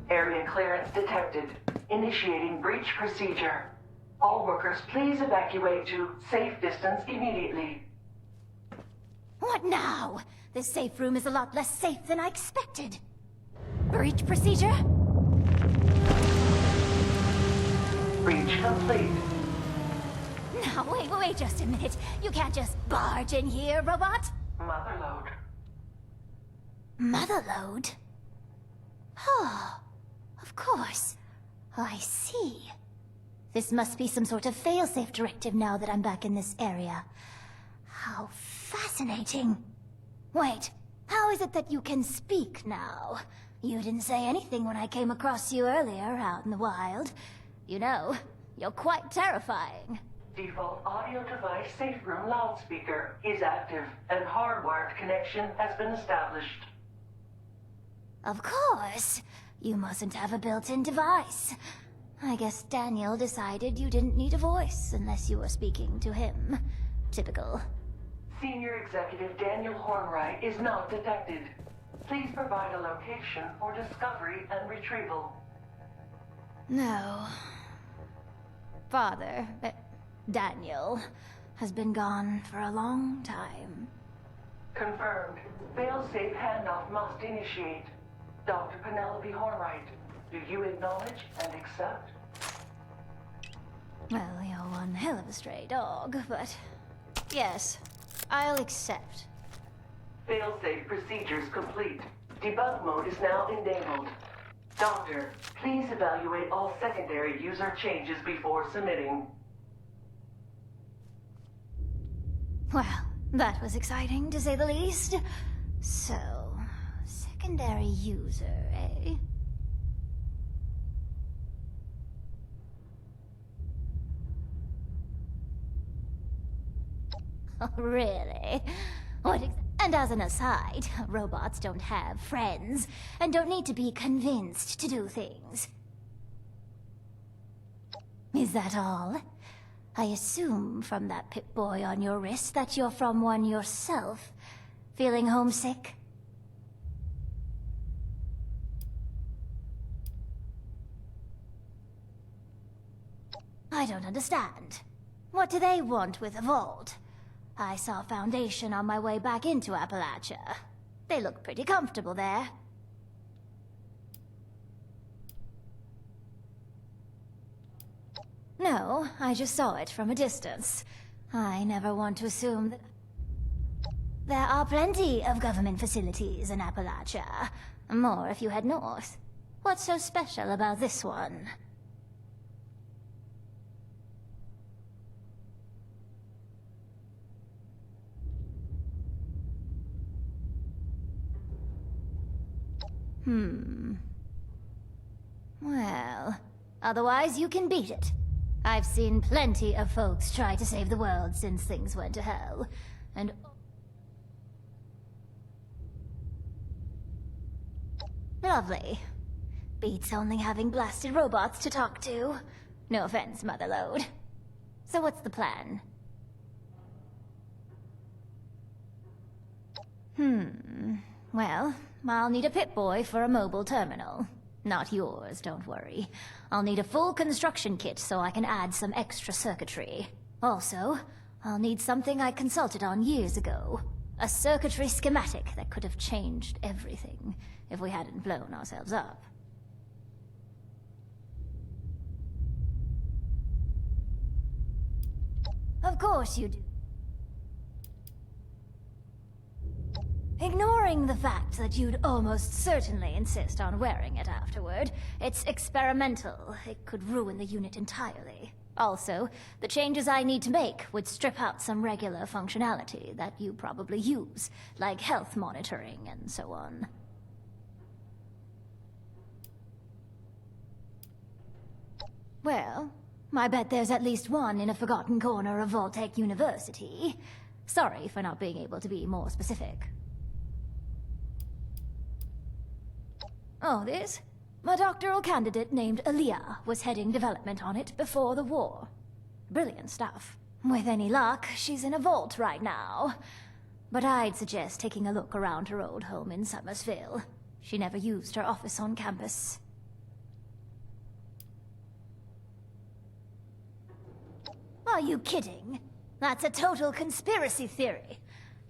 T: Area clearance detected. Initiating breach procedure. All workers, please evacuate to safe distance immediately.
R: What now? This safe room is a lot less safe than I expected. Breach procedure?
T: Breach complete.
R: Now, wait just a minute. You can't just barge in here, robot.
T: Motherload.
R: Motherload? Oh, of course. I see. This must be some sort of failsafe directive now that I'm back in this area. How fascinating. Wait, how is it that you can speak now? You didn't say anything when I came across you earlier out in the wild. You know, you're quite terrifying.
T: Default audio device safe room loudspeaker is active and hardwired connection has been established.
R: Of course. You mustn't have a built-in device. I guess Daniel decided you didn't need a voice unless you were speaking to him. Typical.
T: Senior Executive Daniel Hornwright is not detected. Please provide a location for discovery and retrieval.
R: No. Father, Daniel, has been gone for a long time.
T: Confirmed. Fail-safe handoff must initiate. Dr. Penelope Hornwright, do you acknowledge and accept?
R: Well, you're one hell of a stray dog, but yes, I'll accept.
T: Fail-safe procedures complete. Debug mode is now enabled. Doctor, please evaluate all secondary user changes before submitting.
R: Well, that was exciting, to say the least. So, secondary user, eh? Oh, really? And as an aside, robots don't have friends, and don't need to be convinced to do things. Is that all? I assume from that Pip-Boy on your wrist that you're from one yourself. Feeling homesick? I don't understand. What do they want with a vault? I saw Foundation on my way back into Appalachia. They look pretty comfortable there. No, I just saw it from a distance. I never want to assume that... There are plenty of government facilities in Appalachia. More if you head north. What's so special about this one? Well, otherwise you can beat it. I've seen plenty of folks try to save the world since things went to hell, and... Lovely. Beats only having blasted robots to talk to. No offense, Motherload. So what's the plan? Well, I'll need a Pip-Boy for a mobile terminal. Not yours, don't worry. I'll need a full construction kit so I can add some extra circuitry. Also, I'll need something I consulted on years ago. A circuitry schematic that could have changed everything if we hadn't blown ourselves up. Of course you do. Ignoring the fact that you'd almost certainly insist on wearing it afterward, it's experimental. It could ruin the unit entirely. Also, the changes I need to make would strip out some regular functionality that you probably use, like health monitoring and so on. Well, I bet there's at least one in a forgotten corner of Voltech University. Sorry for not being able to be more specific. Oh, this? A doctoral candidate named Aaliyah was heading development on it before the war. Brilliant stuff. With any luck, she's in a vault right now. But I'd suggest taking a look around her old home in Summersville. She never used her office on campus. Are you kidding? That's a total conspiracy theory.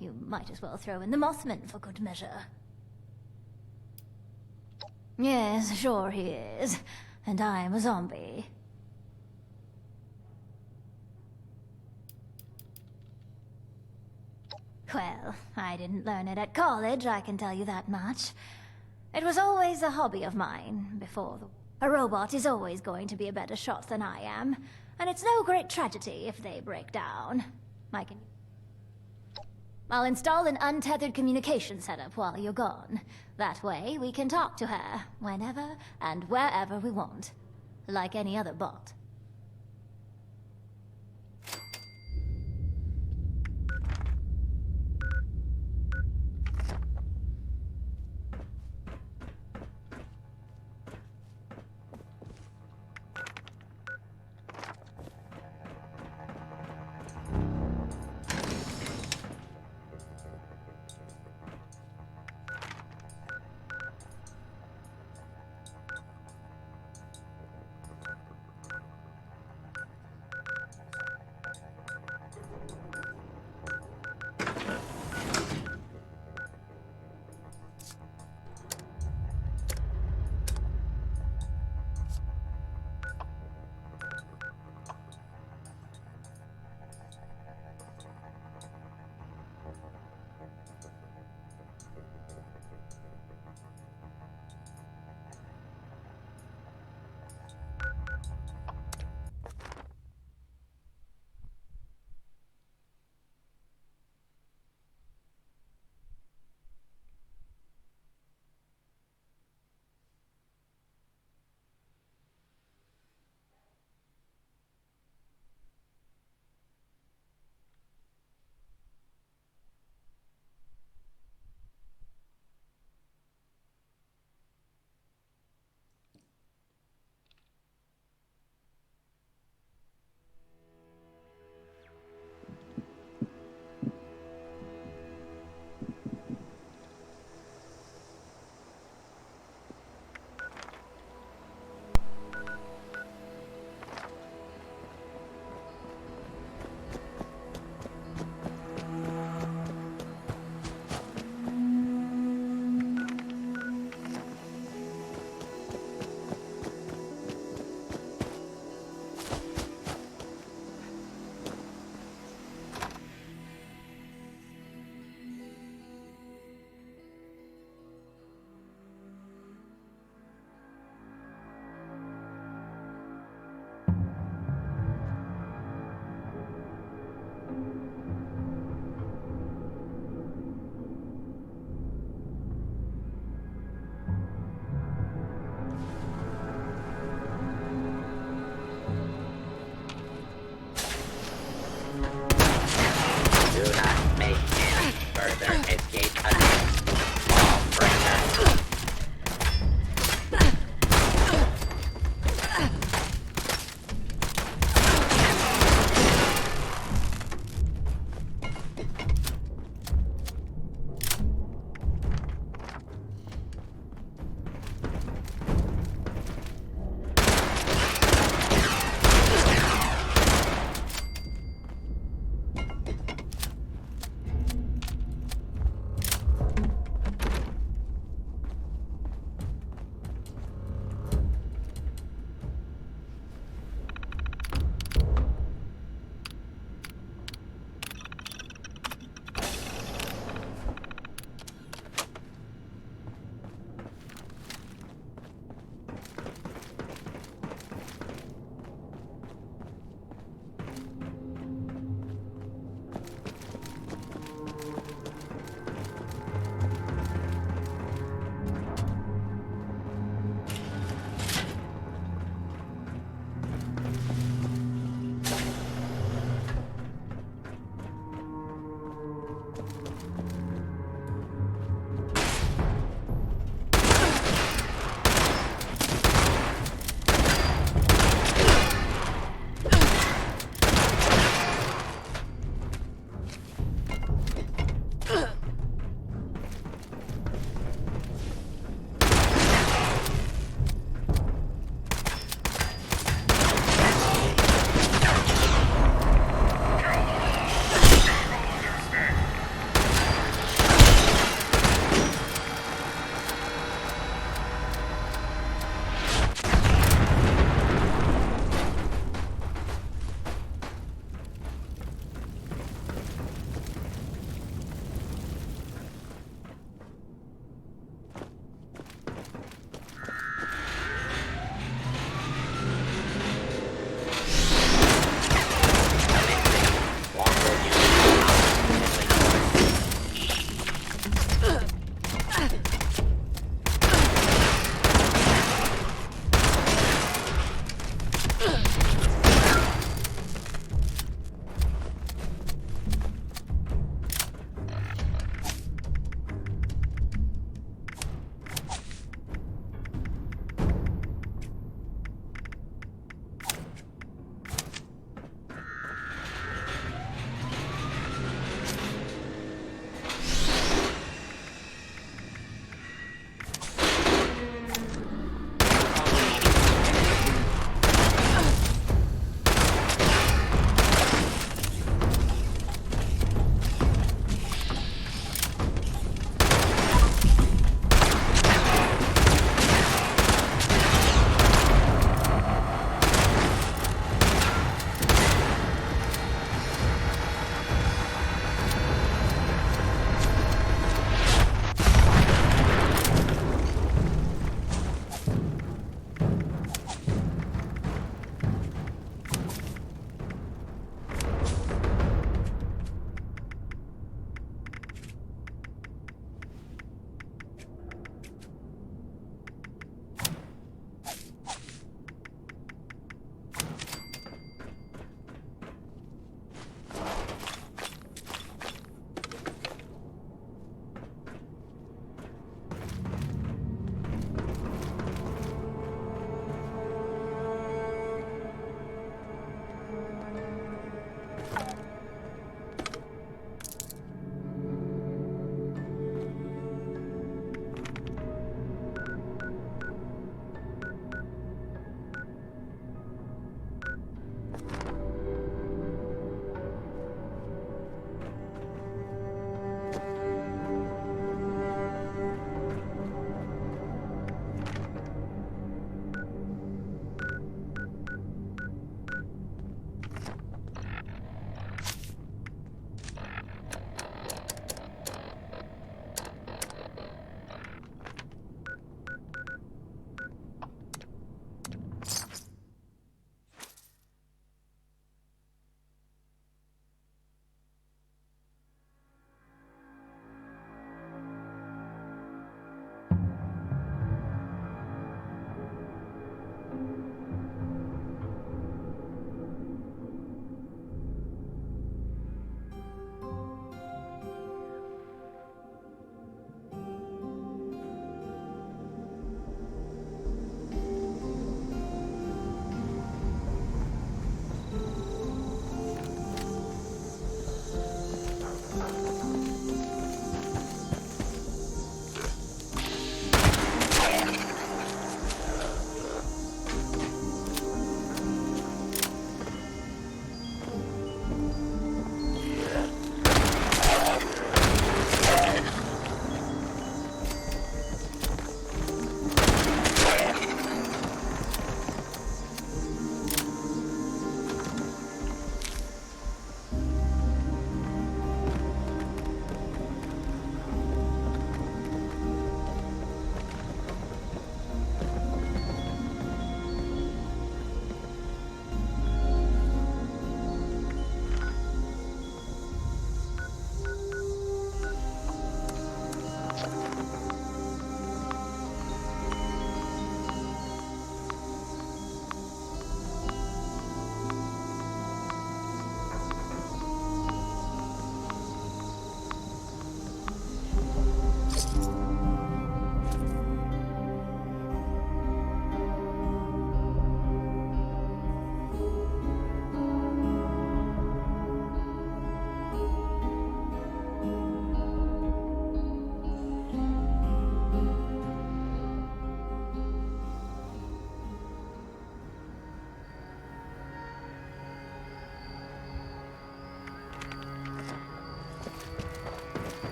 R: You might as well throw in the Mothman for good measure. Yes, sure he is. And I'm a zombie. Well, I didn't learn it at college, I can tell you that much. It was always a hobby of mine, before the... A robot is always going to be a better shot than I am, and it's no great tragedy if they break down. I'll install an untethered communication setup while you're gone. That way, we can talk to her, whenever and wherever we want. Like any other bot.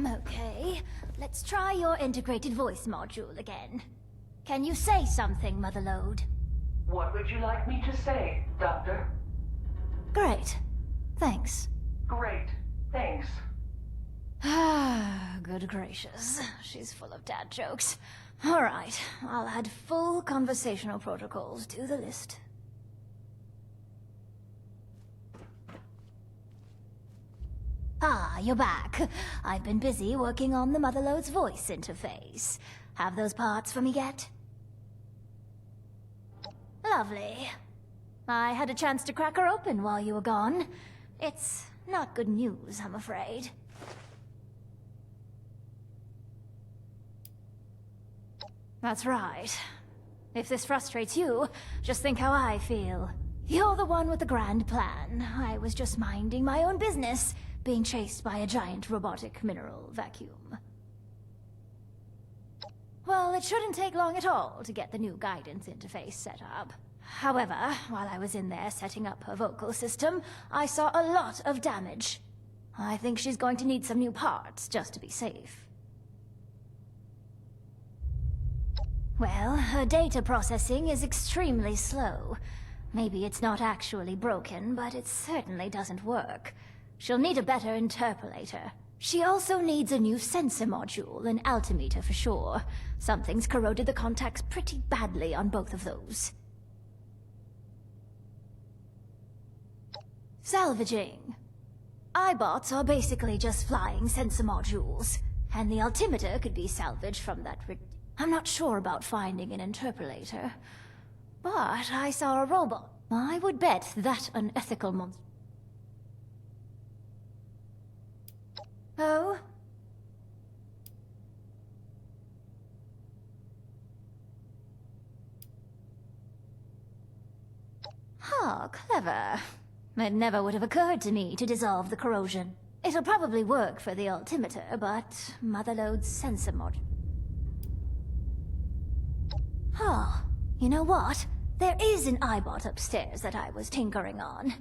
R: Okay, let's try your integrated voice module again. Can you say something, Motherlode?
T: What would you like me to say, Doctor?
R: Great. Thanks.
T: Great. Thanks.
R: Ah, good gracious. She's full of dad jokes. All right, I'll add full conversational protocols to the list. Ah, you're back. I've been busy working on the Motherlode's voice interface. Have those parts for me yet? Lovely. I had a chance to crack her open while you were gone. It's not good news, I'm afraid. That's right. If this frustrates you, just think how I feel. You're the one with the grand plan. I was just minding my own business, being chased by a giant robotic mineral vacuum. Well, it shouldn't take long at all to get the new guidance interface set up. However, while I was in there setting up her vocal system, I saw a lot of damage. I think she's going to need some new parts just to be safe. Well, her data processing is extremely slow. Maybe it's not actually broken, but it certainly doesn't work. She'll need a better interpolator. She also needs a new sensor module, an altimeter for sure. Something's corroded the contacts pretty badly on both of those. Salvaging. iBots are basically just flying sensor modules, and the altimeter could be salvaged from that I'm not sure about finding an interpolator, but I saw a robot. I would bet that unethical monster. Oh? Oh, clever. It never would have occurred to me to dissolve the corrosion. It'll probably work for the altimeter, but Motherlode's sensor module. Oh, you know what? There is an iBot upstairs that I was tinkering on.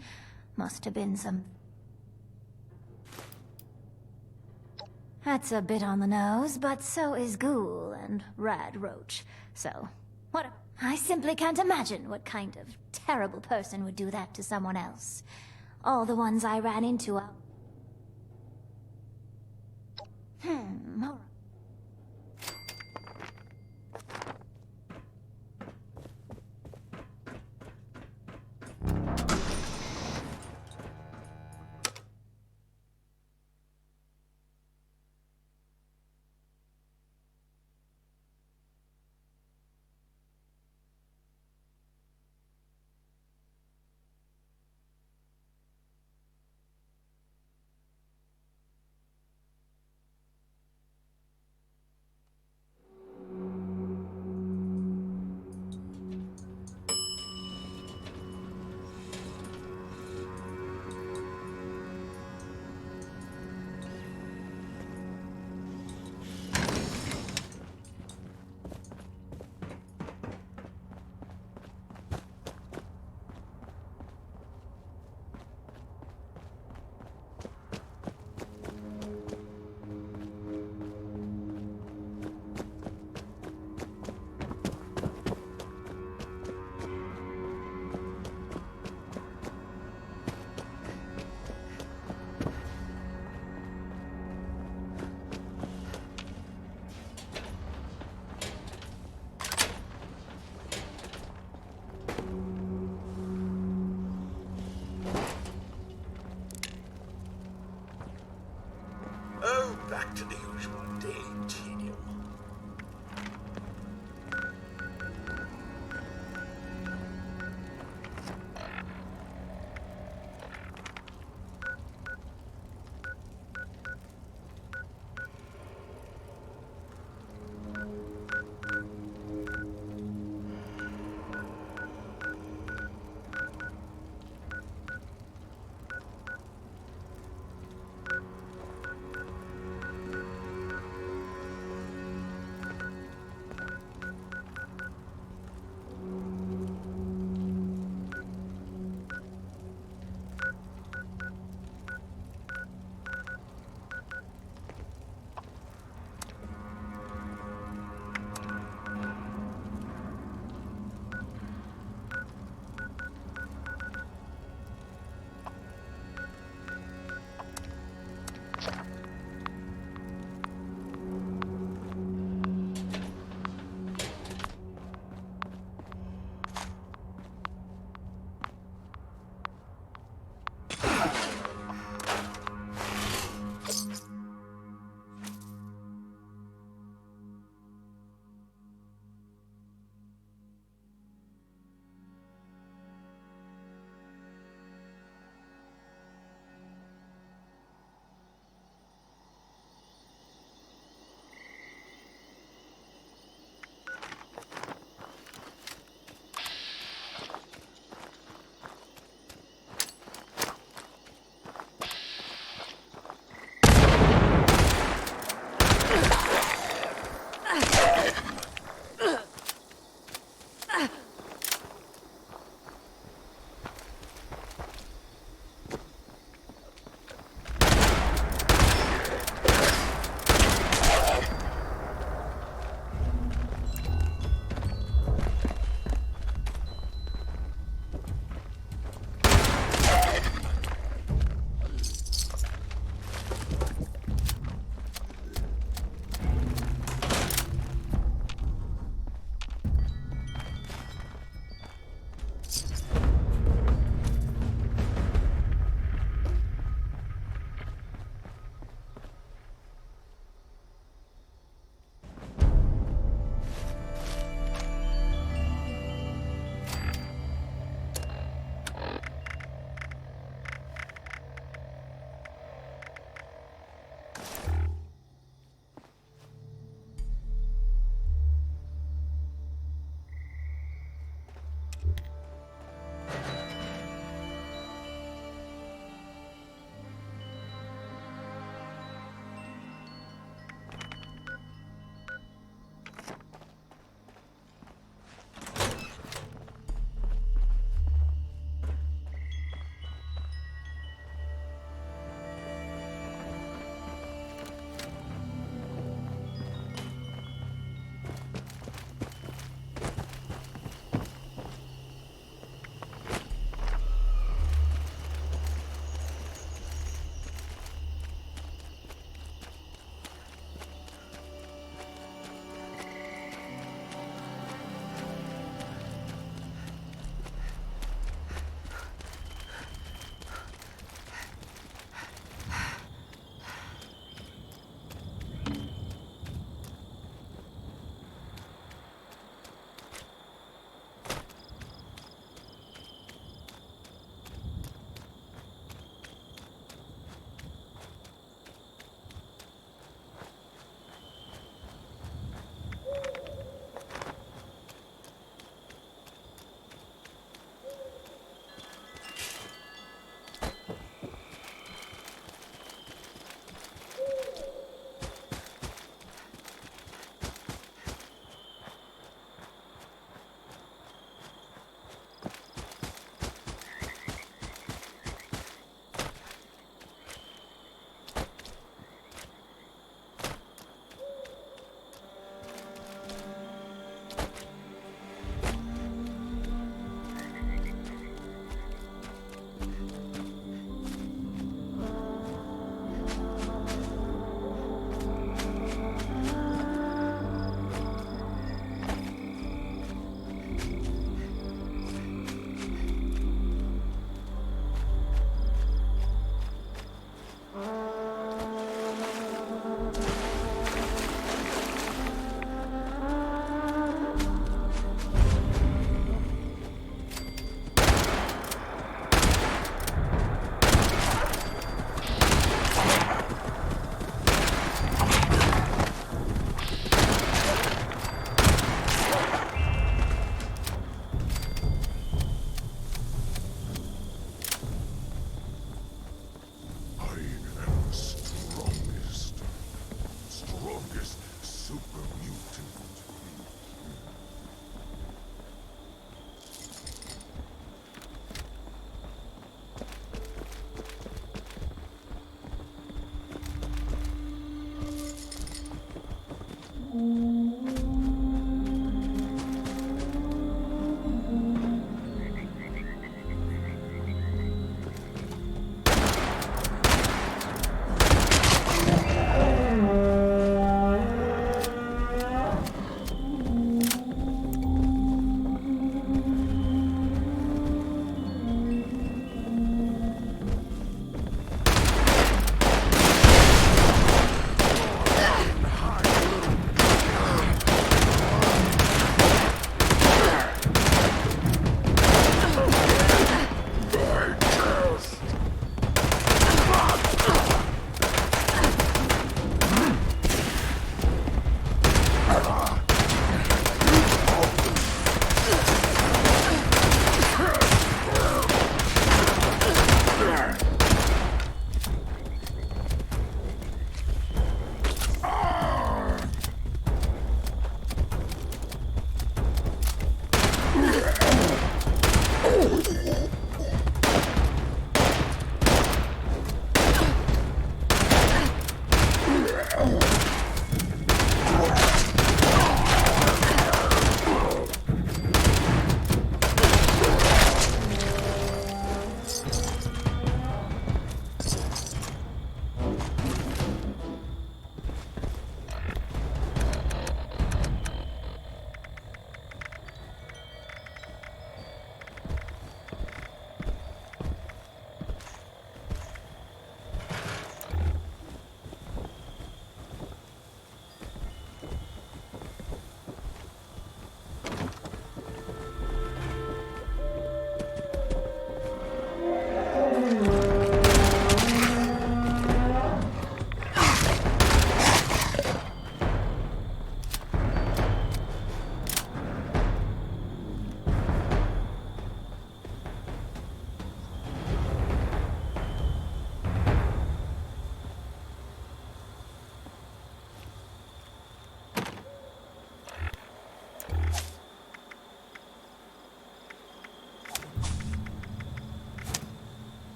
R: Must have been some... That's a bit on the nose, but so is Ghoul and Rad Roach. So, I simply can't imagine what kind of terrible person would do that to someone else. All the ones I ran into are... all right.
J: Back to the usual day tedium.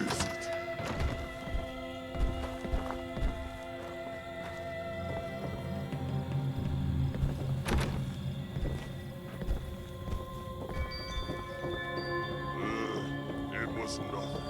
F: It was nothing.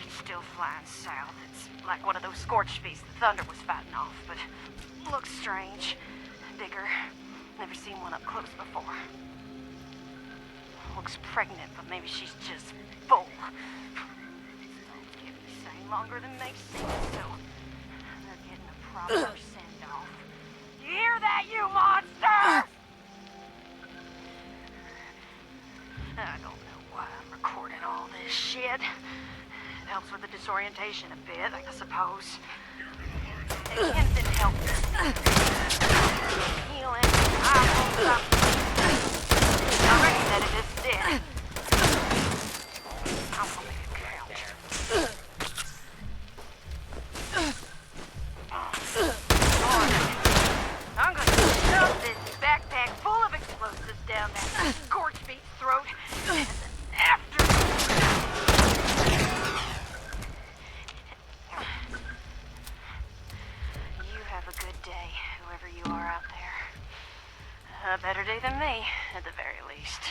A: It's still flying south. It's like one of those scorched beasts the thunder was fighting off, but looks strange. Bigger. Never seen one up close before. Looks pregnant, but maybe she's just full. It's getting the same longer than makes sense, so they're getting a proper send-off. You hear that, you monster? I don't know why I'm recording all this shit. It helps with the disorientation a bit, I suppose. It can't help healing. I won't stop. I reckon that it is dead. I'm gonna make it count. I'm gonna shove this backpack full of explosives down that scorched beast's throat. After you have a good day, whoever you are out there. A better day than me, at the very least.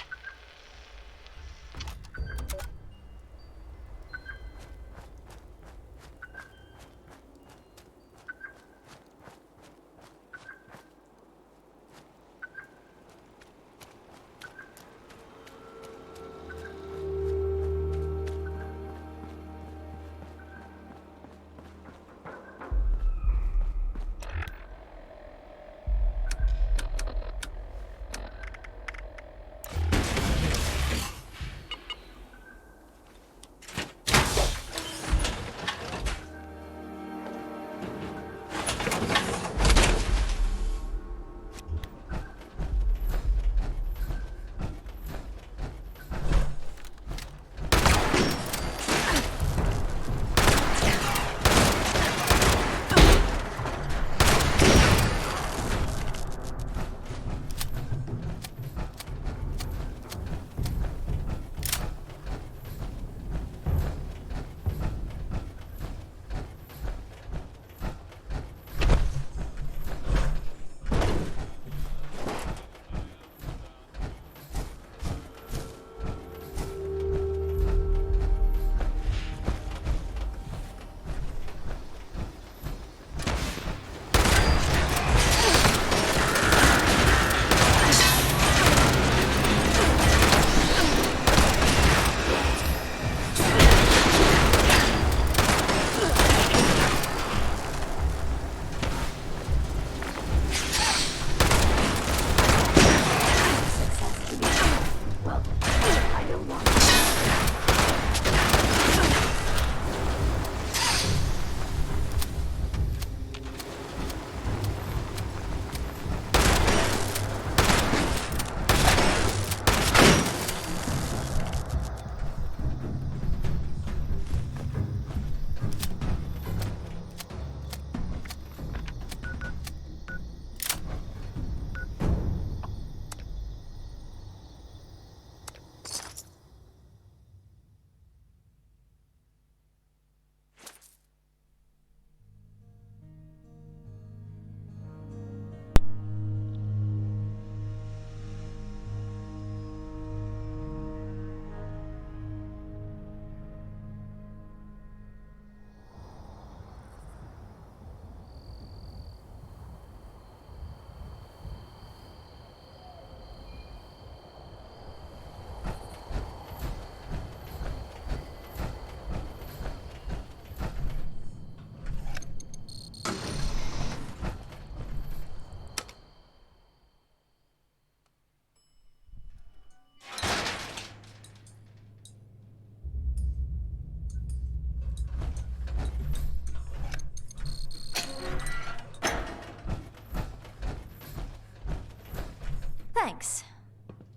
R: Thanks.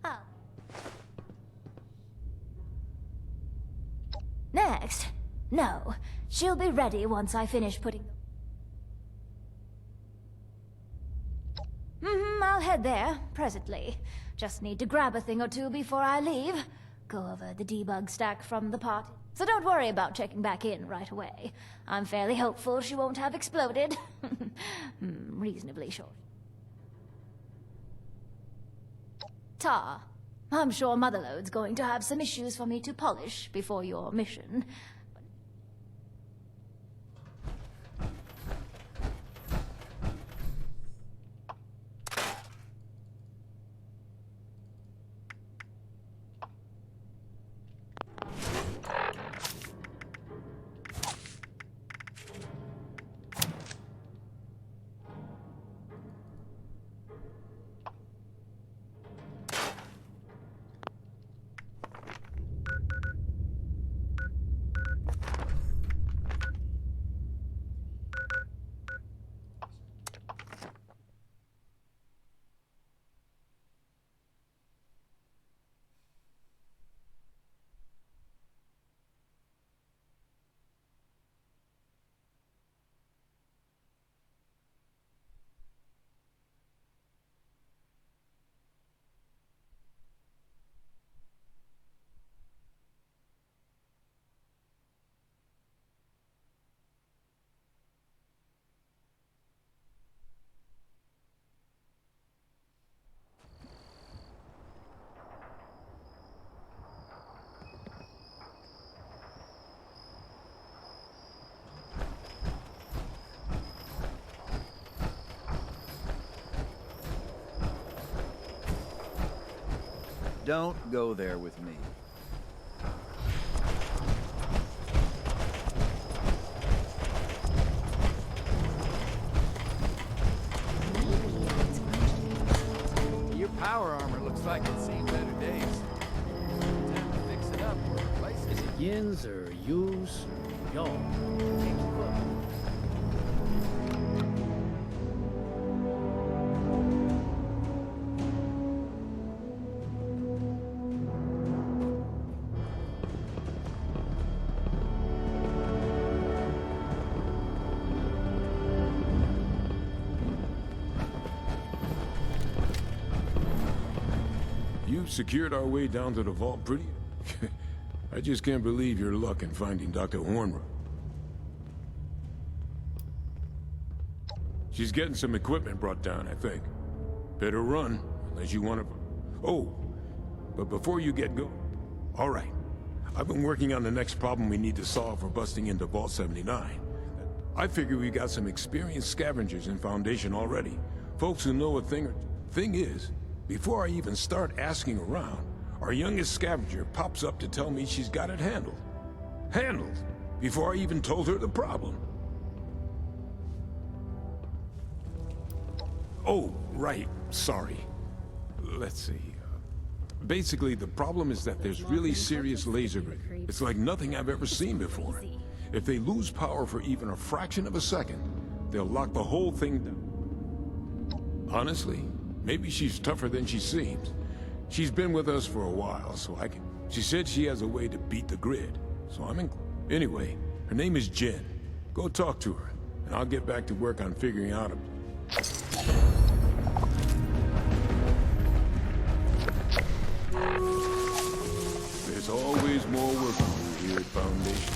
R: Oh. Next? No. She'll be ready once I finish putting... I'll head there, presently. Just need to grab a thing or two before I leave. Go over the debug stack from the party. So don't worry about checking back in right away. I'm fairly hopeful she won't have exploded. Reasonably short. Tar, I'm sure Motherlode's going to have some issues for me to polish before your mission.
C: Don't go there with me. Your power armor looks like it's seen better days. Time to fix it up or replace it.
P: Is it yins or yous or y'all? Can't keep up.
F: Secured our way down to the vault pretty... I just can't believe your luck in finding Dr. Hornrock. She's getting some equipment brought down, I think. Better run, unless you want to... Oh, but before you get going... All right. I've been working on the next problem we need to solve for busting into Vault 79. I figure we got some experienced scavengers in Foundation already. Folks who know a thing or... Thing is... Before I even start asking around, our youngest scavenger pops up to tell me she's got it handled. Handled! Before I even told her the problem. Oh, right. Sorry. Let's see. Basically, the problem is that there's really serious laser grid. It's like nothing I've ever seen before. If they lose power for even a fraction of a second, they'll lock the whole thing down. Honestly, maybe she's tougher than she seems. She's been with us for a while, so I can... She said she has a way to beat the grid, so I'm in... Anyway, her name is Jen. Go talk to her, and I'll get back to work on figuring out... There's always more work to do here at Foundation.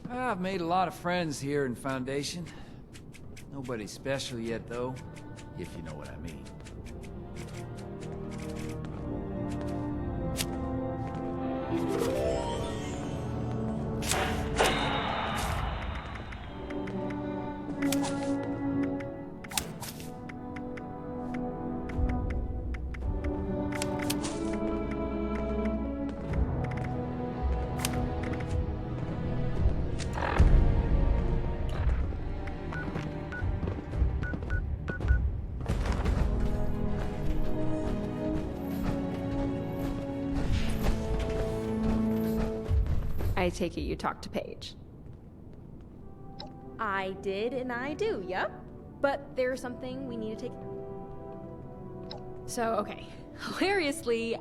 C: I've made a lot of friends here in Foundation. Nobody special yet, though, if you know what I mean.
E: I take it you talked to Paige.
Q: I did and I do, yep. But there's something we need to take... So, okay. Hilariously,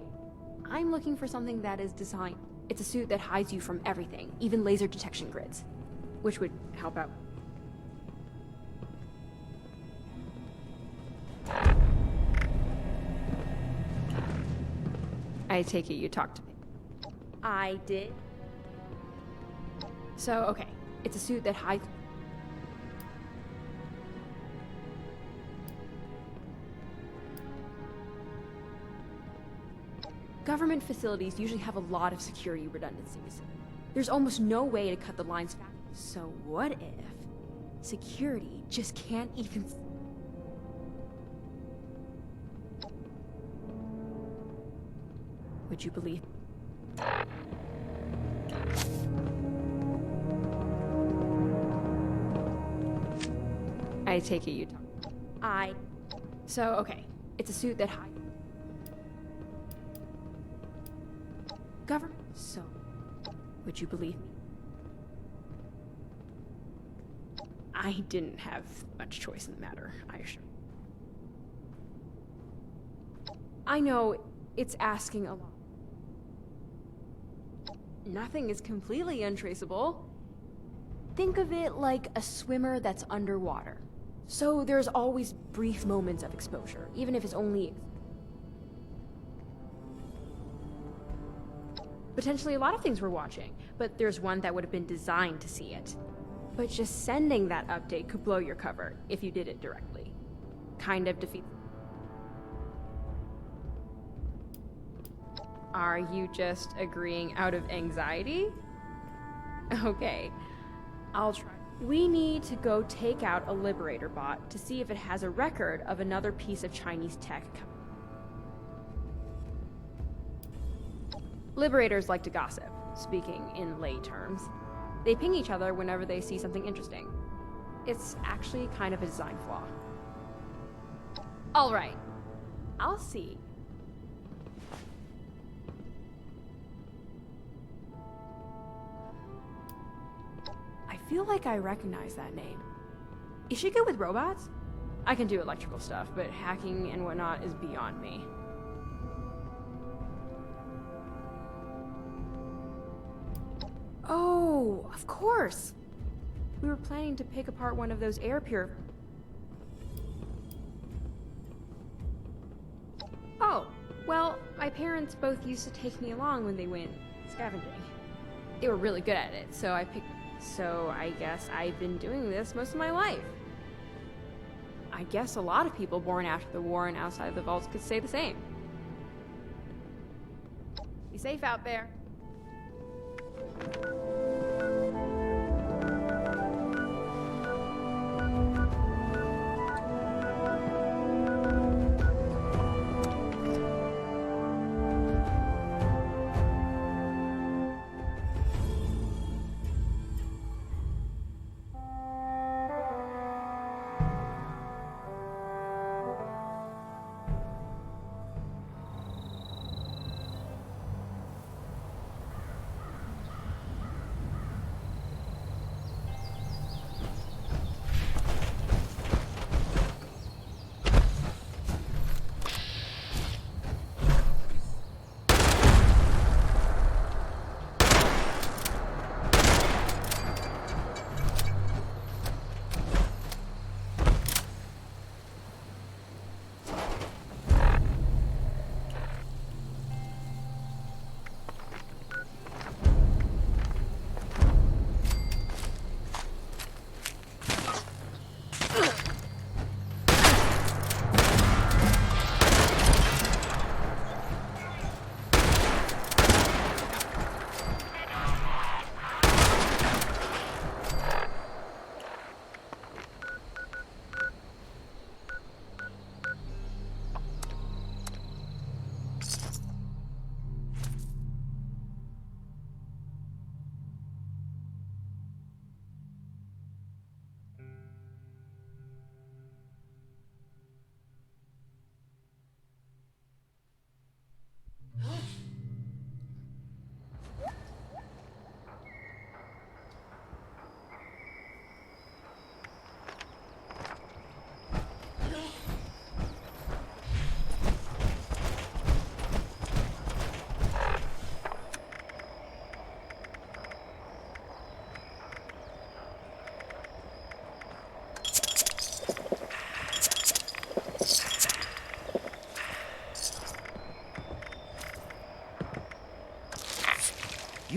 Q: I'm looking for something that is designed. It's a suit that hides you from everything, even laser detection grids. Which would help out.
E: I take it you talked to me.
Q: I did. So, okay. It's a suit that hides... Government facilities usually have a lot of security redundancies. There's almost no way to cut the lines back. So what if security just can't even... Would you believe?
E: I take it you talk.
Q: So, okay. It's a suit that hides... Government... So...
E: Would you believe me? I didn't have much choice in the matter, I assure you.
Q: I know it's asking a lot. Nothing is completely untraceable. Think of it like a swimmer that's underwater. So there's always brief moments of exposure, even if it's only... Potentially a lot of things we're watching, but there's one that would have been designed to see it. But just sending that update could blow your cover if you did it directly. Kind of defeats...
E: Are you just agreeing out of anxiety? Okay, I'll try.
Q: We need to go take out a Liberator bot to see if it has a record of another piece of Chinese tech. Liberators like to gossip, speaking in lay terms. They ping each other whenever they see something interesting. It's actually kind of a design flaw. All right, I'll see. I feel like I recognize that name. Is she good with robots? I can do electrical stuff, but hacking and whatnot is beyond me. Oh, of course! We were planning to pick apart one of those air purifiers. Oh, well, my parents both used to take me along when they went scavenging. They were really good at it, so I guess I've been doing this most of my life. I guess a lot of people born after the war and outside the vaults could say the same. Be safe out there.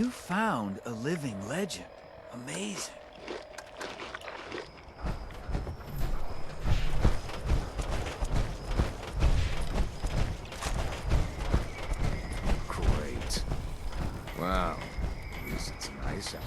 C: You found a living legend. Amazing.
H: Great. Wow. At least it's nice out.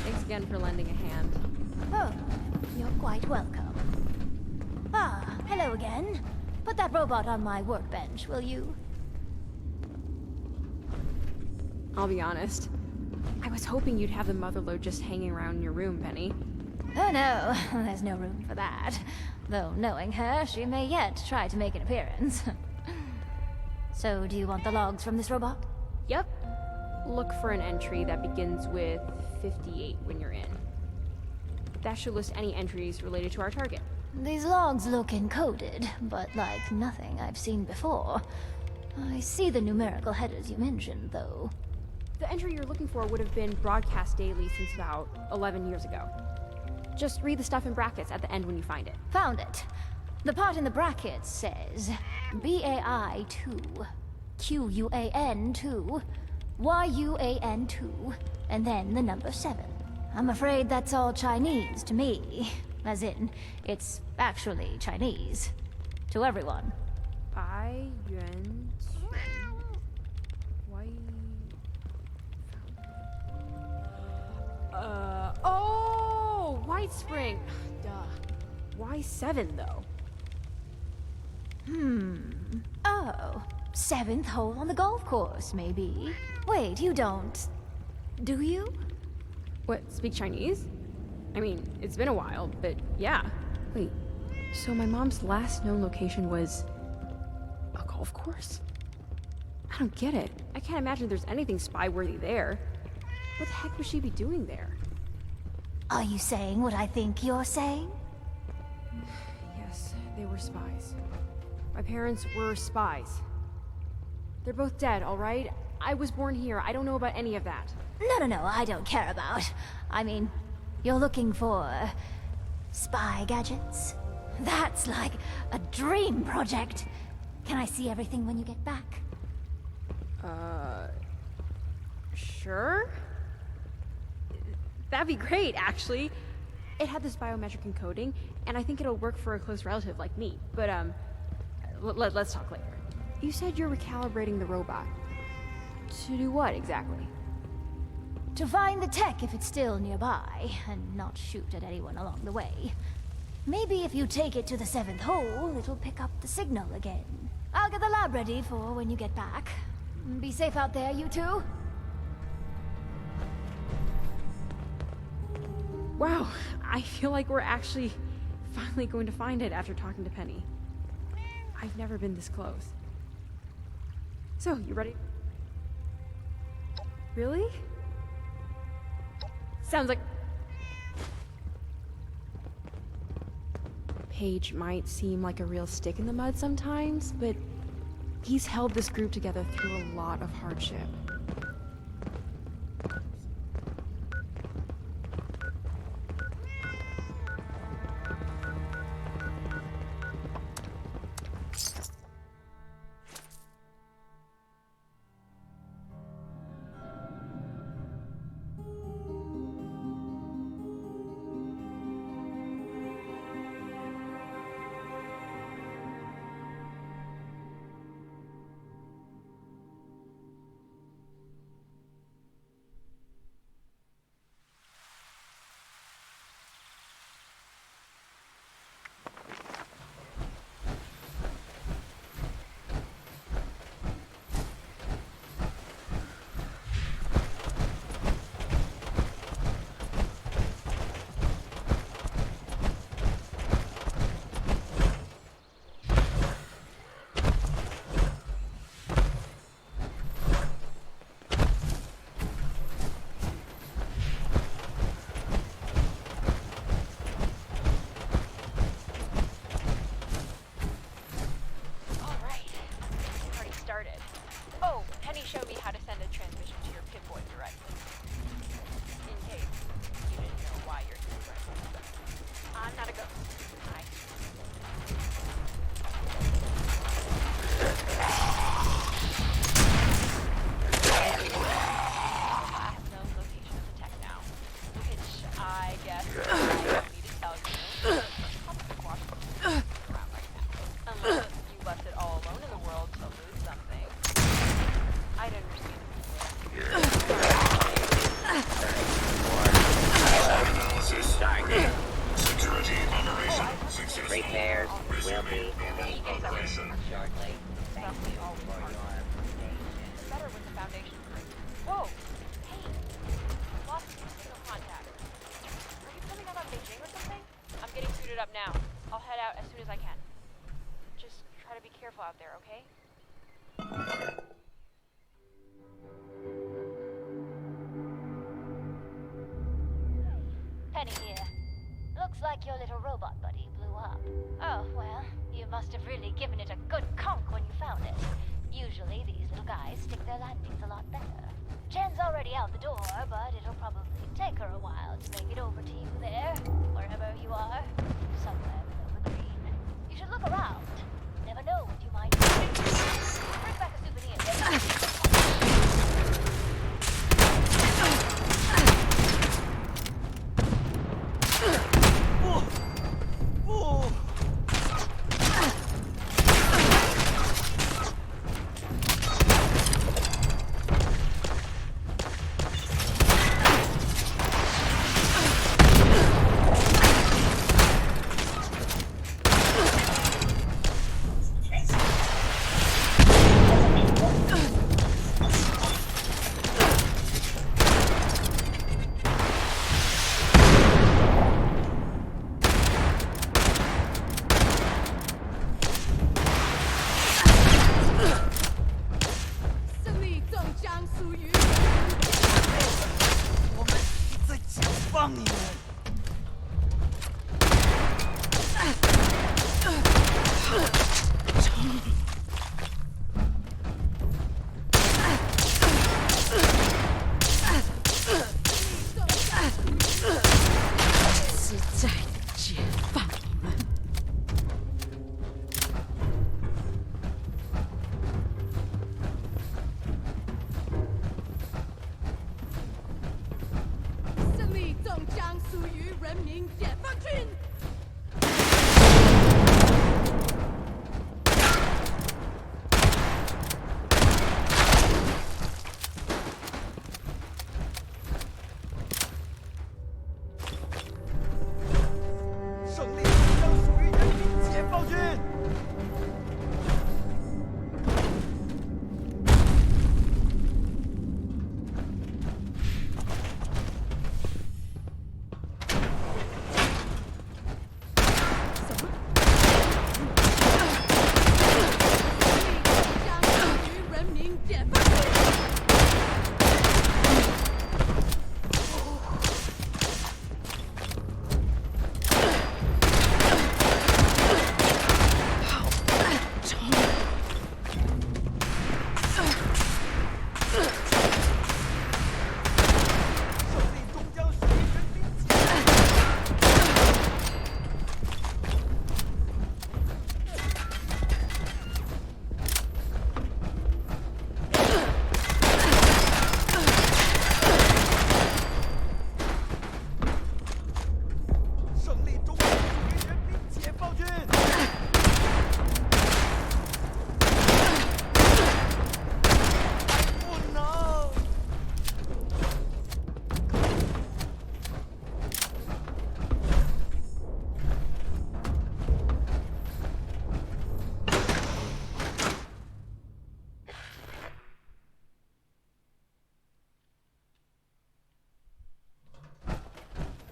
Q: Thanks again for lending a hand.
R: Oh, you're quite welcome. Ah, hello again. Put that robot on my workbench, will you?
Q: I'll be honest. I was hoping you'd have the motherlode just hanging around in your room, Penny.
R: Oh no, there's no room for that. Though knowing her, she may yet try to make an appearance. So, do you want the logs from this robot?
Q: Yep. Look for an entry that begins with 58 when you're in. That should list any entries related to our target.
R: These logs look encoded, but like nothing I've seen before. I see the numerical headers you mentioned, though.
Q: The entry you're looking for would have been broadcast daily since about 11 years ago. Just read the stuff in brackets at the end when you find it.
R: Found it. The part in the brackets says BAI2, QUAN2, YUAN2, and then the number 7. I'm afraid that's all Chinese to me. As in, it's actually Chinese. To everyone.
Q: Bai Yuan oh! White Spring! Duh. Why 7, though?
R: Oh, 7th hole on the golf course, maybe. Wait, you don't... do you?
Q: What, speak Chinese? I mean, it's been a while, but yeah. Wait, so my mom's last known location was... a golf course? I don't get it. I can't imagine there's anything spy-worthy there. What the heck would she be doing there?
R: Are you saying what I think you're saying?
Q: Yes, they were spies. My parents were spies. They're both dead, all right? I was born here. I don't know about any of that.
R: No, I don't care about. I mean, you're looking for... spy gadgets? That's like a dream project. Can I see everything when you get back?
Q: Sure? That'd be great, actually. It had this biometric encoding, and I think it'll work for a close relative like me. But, let's talk later. You said you're recalibrating the robot. To do what, exactly?
R: To find the tech if it's still nearby, and not shoot at anyone along the way. Maybe if you take it to the 7th hole, it'll pick up the signal again. I'll get the lab ready for when you get back. Be safe out there, you two.
Q: Wow, I feel like we're actually finally going to find it after talking to Penny. I've never been this close. So, you ready? Really? Sounds like... Paige might seem like a real stick in the mud sometimes, but he's held this group together through a lot of hardship. started. Oh, Penny showed me how to send a transmission to your Pip-Boy directly. In case you didn't know why you're here. I'm not a ghost. Hi. I have no location of the tech now, which I guess I don't need to tell you. Probably watching around right now. Unless you left it all alone in the world to lose something. I'd understand.
K: Analysis. Security operation successful.
I: Repairs will be
K: operation.
Q: Shortly. Roughly all we are. It's better with the Foundation group. Whoa! Hey! Lost signal contact. Are you coming out of Beijing or something? I'm getting suited up now. I'll head out as soon as I can. Just try to be careful out there, okay?
R: Penny here. Looks like your little robot buddy blew up. Oh, well, you must have really given it a good conk when you found it. Usually these little guys stick their landings a lot better. Jen's already out the door, but it'll probably take her a while to make it over to you there, wherever you are. Somewhere below the green. You should look around. Never know what you might find. Bring back a souvenir.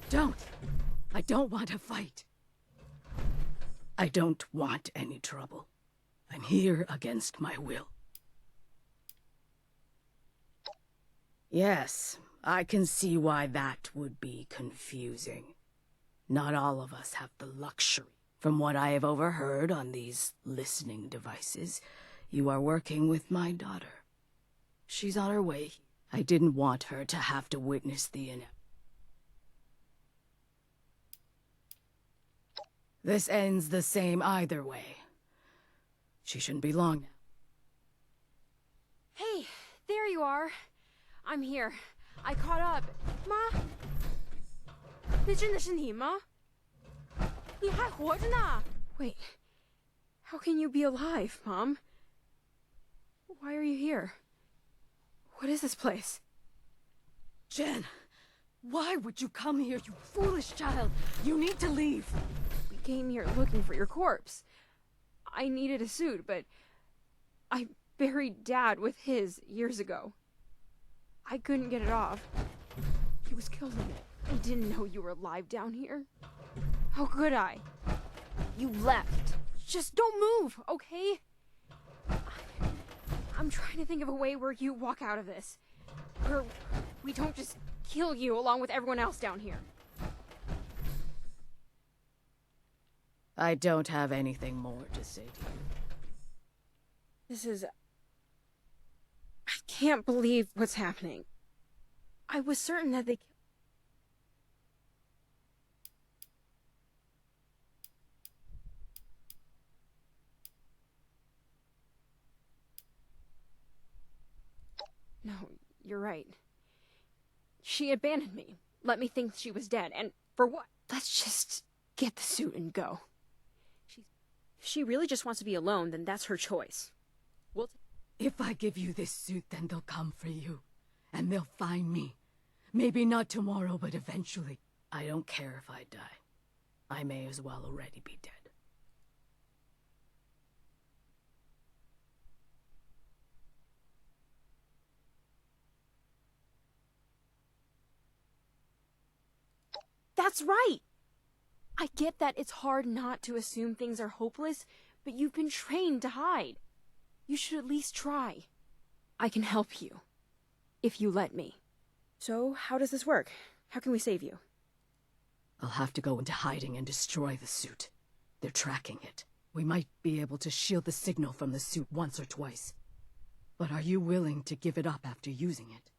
B: Don't. I don't want to fight. I don't want any trouble. I'm here against my will. Yes, I can see why that would be confusing. Not all of us have the luxury. From what I have overheard on these listening devices, You are working with my daughter. She's on her way. I didn't want her to have to witness the This ends the same either way. She shouldn't be long now.
Q: Hey, there you are. I'm here. I caught up. 妈，你真的是你吗？你还活着呢？ Wait, how can you be alive, Mom? Why are you here? What is this place?
B: Jen, why would you come here, you foolish child? You need to leave.
Q: We came here looking for your corpse. I needed a suit, but I buried Dad with his years ago. I couldn't get it off. He was killed in it. I didn't know you were alive down here. How could I? You left. Just don't move, okay? I'm trying to think of a way where you walk out of this. Where we don't just kill you along with everyone else down here.
B: I don't have anything more to say to you.
Q: This is... I can't believe what's happening. I was certain that they... No, you're right. She abandoned me. Let me think she was dead, and for what? Let's just get the suit and go. If she really just wants to be alone, then that's her choice.
B: If I give you this suit, then they'll come for you. And they'll find me. Maybe not tomorrow, but eventually. I don't care if I die. I may as well already be dead.
Q: That's right! I get that it's hard not to assume things are hopeless, but you've been trained to hide. You should at least try. I can help you. If you let me. So, how does this work? How can we save you?
B: I'll have to go into hiding and destroy the suit. They're tracking it. We might be able to shield the signal from the suit once or twice. But are you willing to give it up after using it?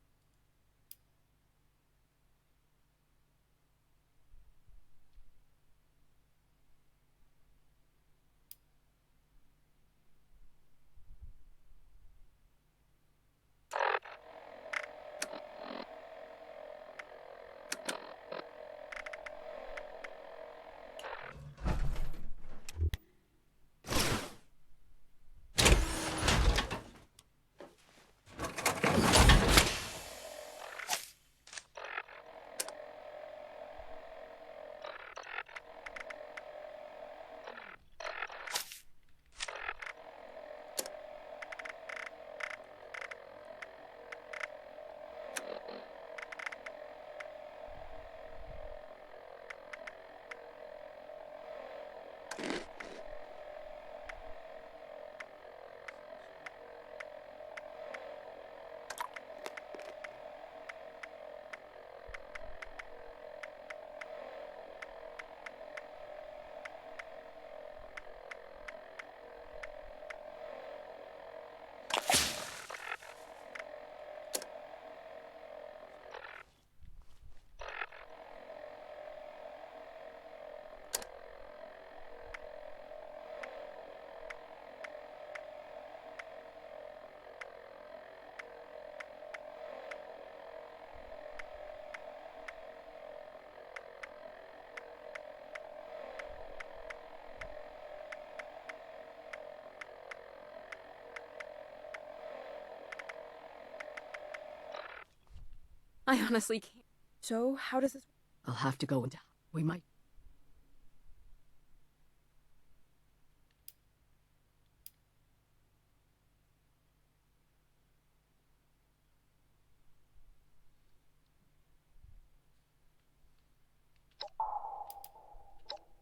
Q: I honestly can't. So, how does this...
B: I'll have to go into... We might...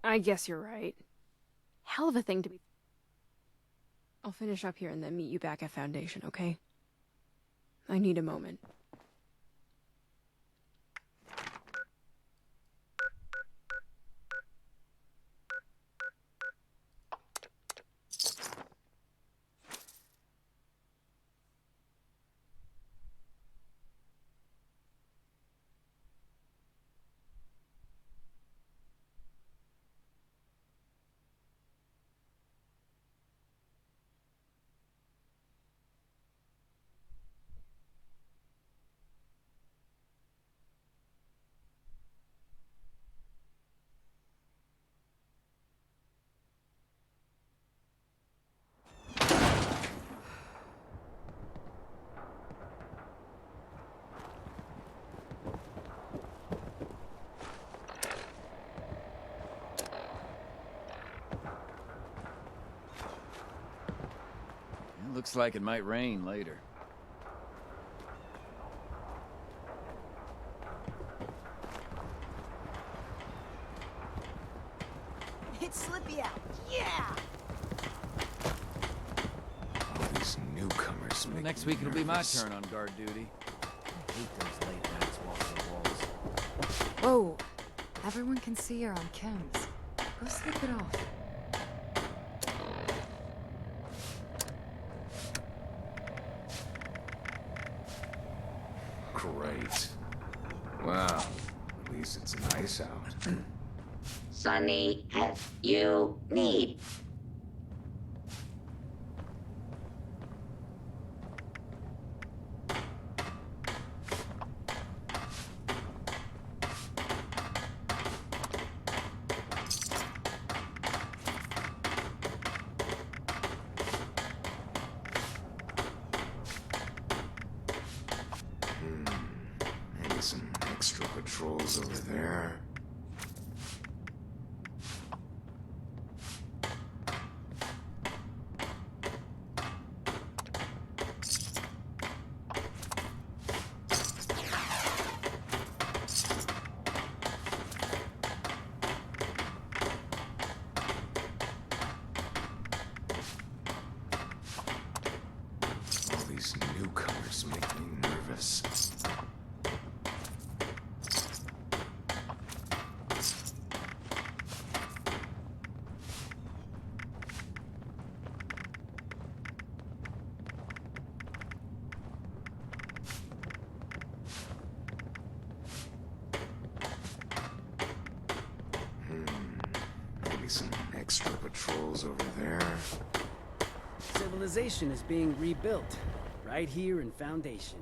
Q: I guess you're right. Hell of a thing to be... I'll finish up here and then meet you back at Foundation, okay? I need a moment.
C: Looks like it might rain later.
L: It's slippy out. Yeah!
H: All these newcomers make
C: Next
H: me
C: week it'll be my
H: nervous.
C: turn on guard duty. I hate those late nights walking the walls.
M: Whoa! Everyone can see you're on chems. Go slip it off.
H: Great. Wow. At least it's nice out.
I: Sonny, as you need.
H: Maybe some extra patrols over there. All these newcomers make me nervous. Maybe some extra patrols over there.
P: Civilization is being rebuilt, right here in Foundation.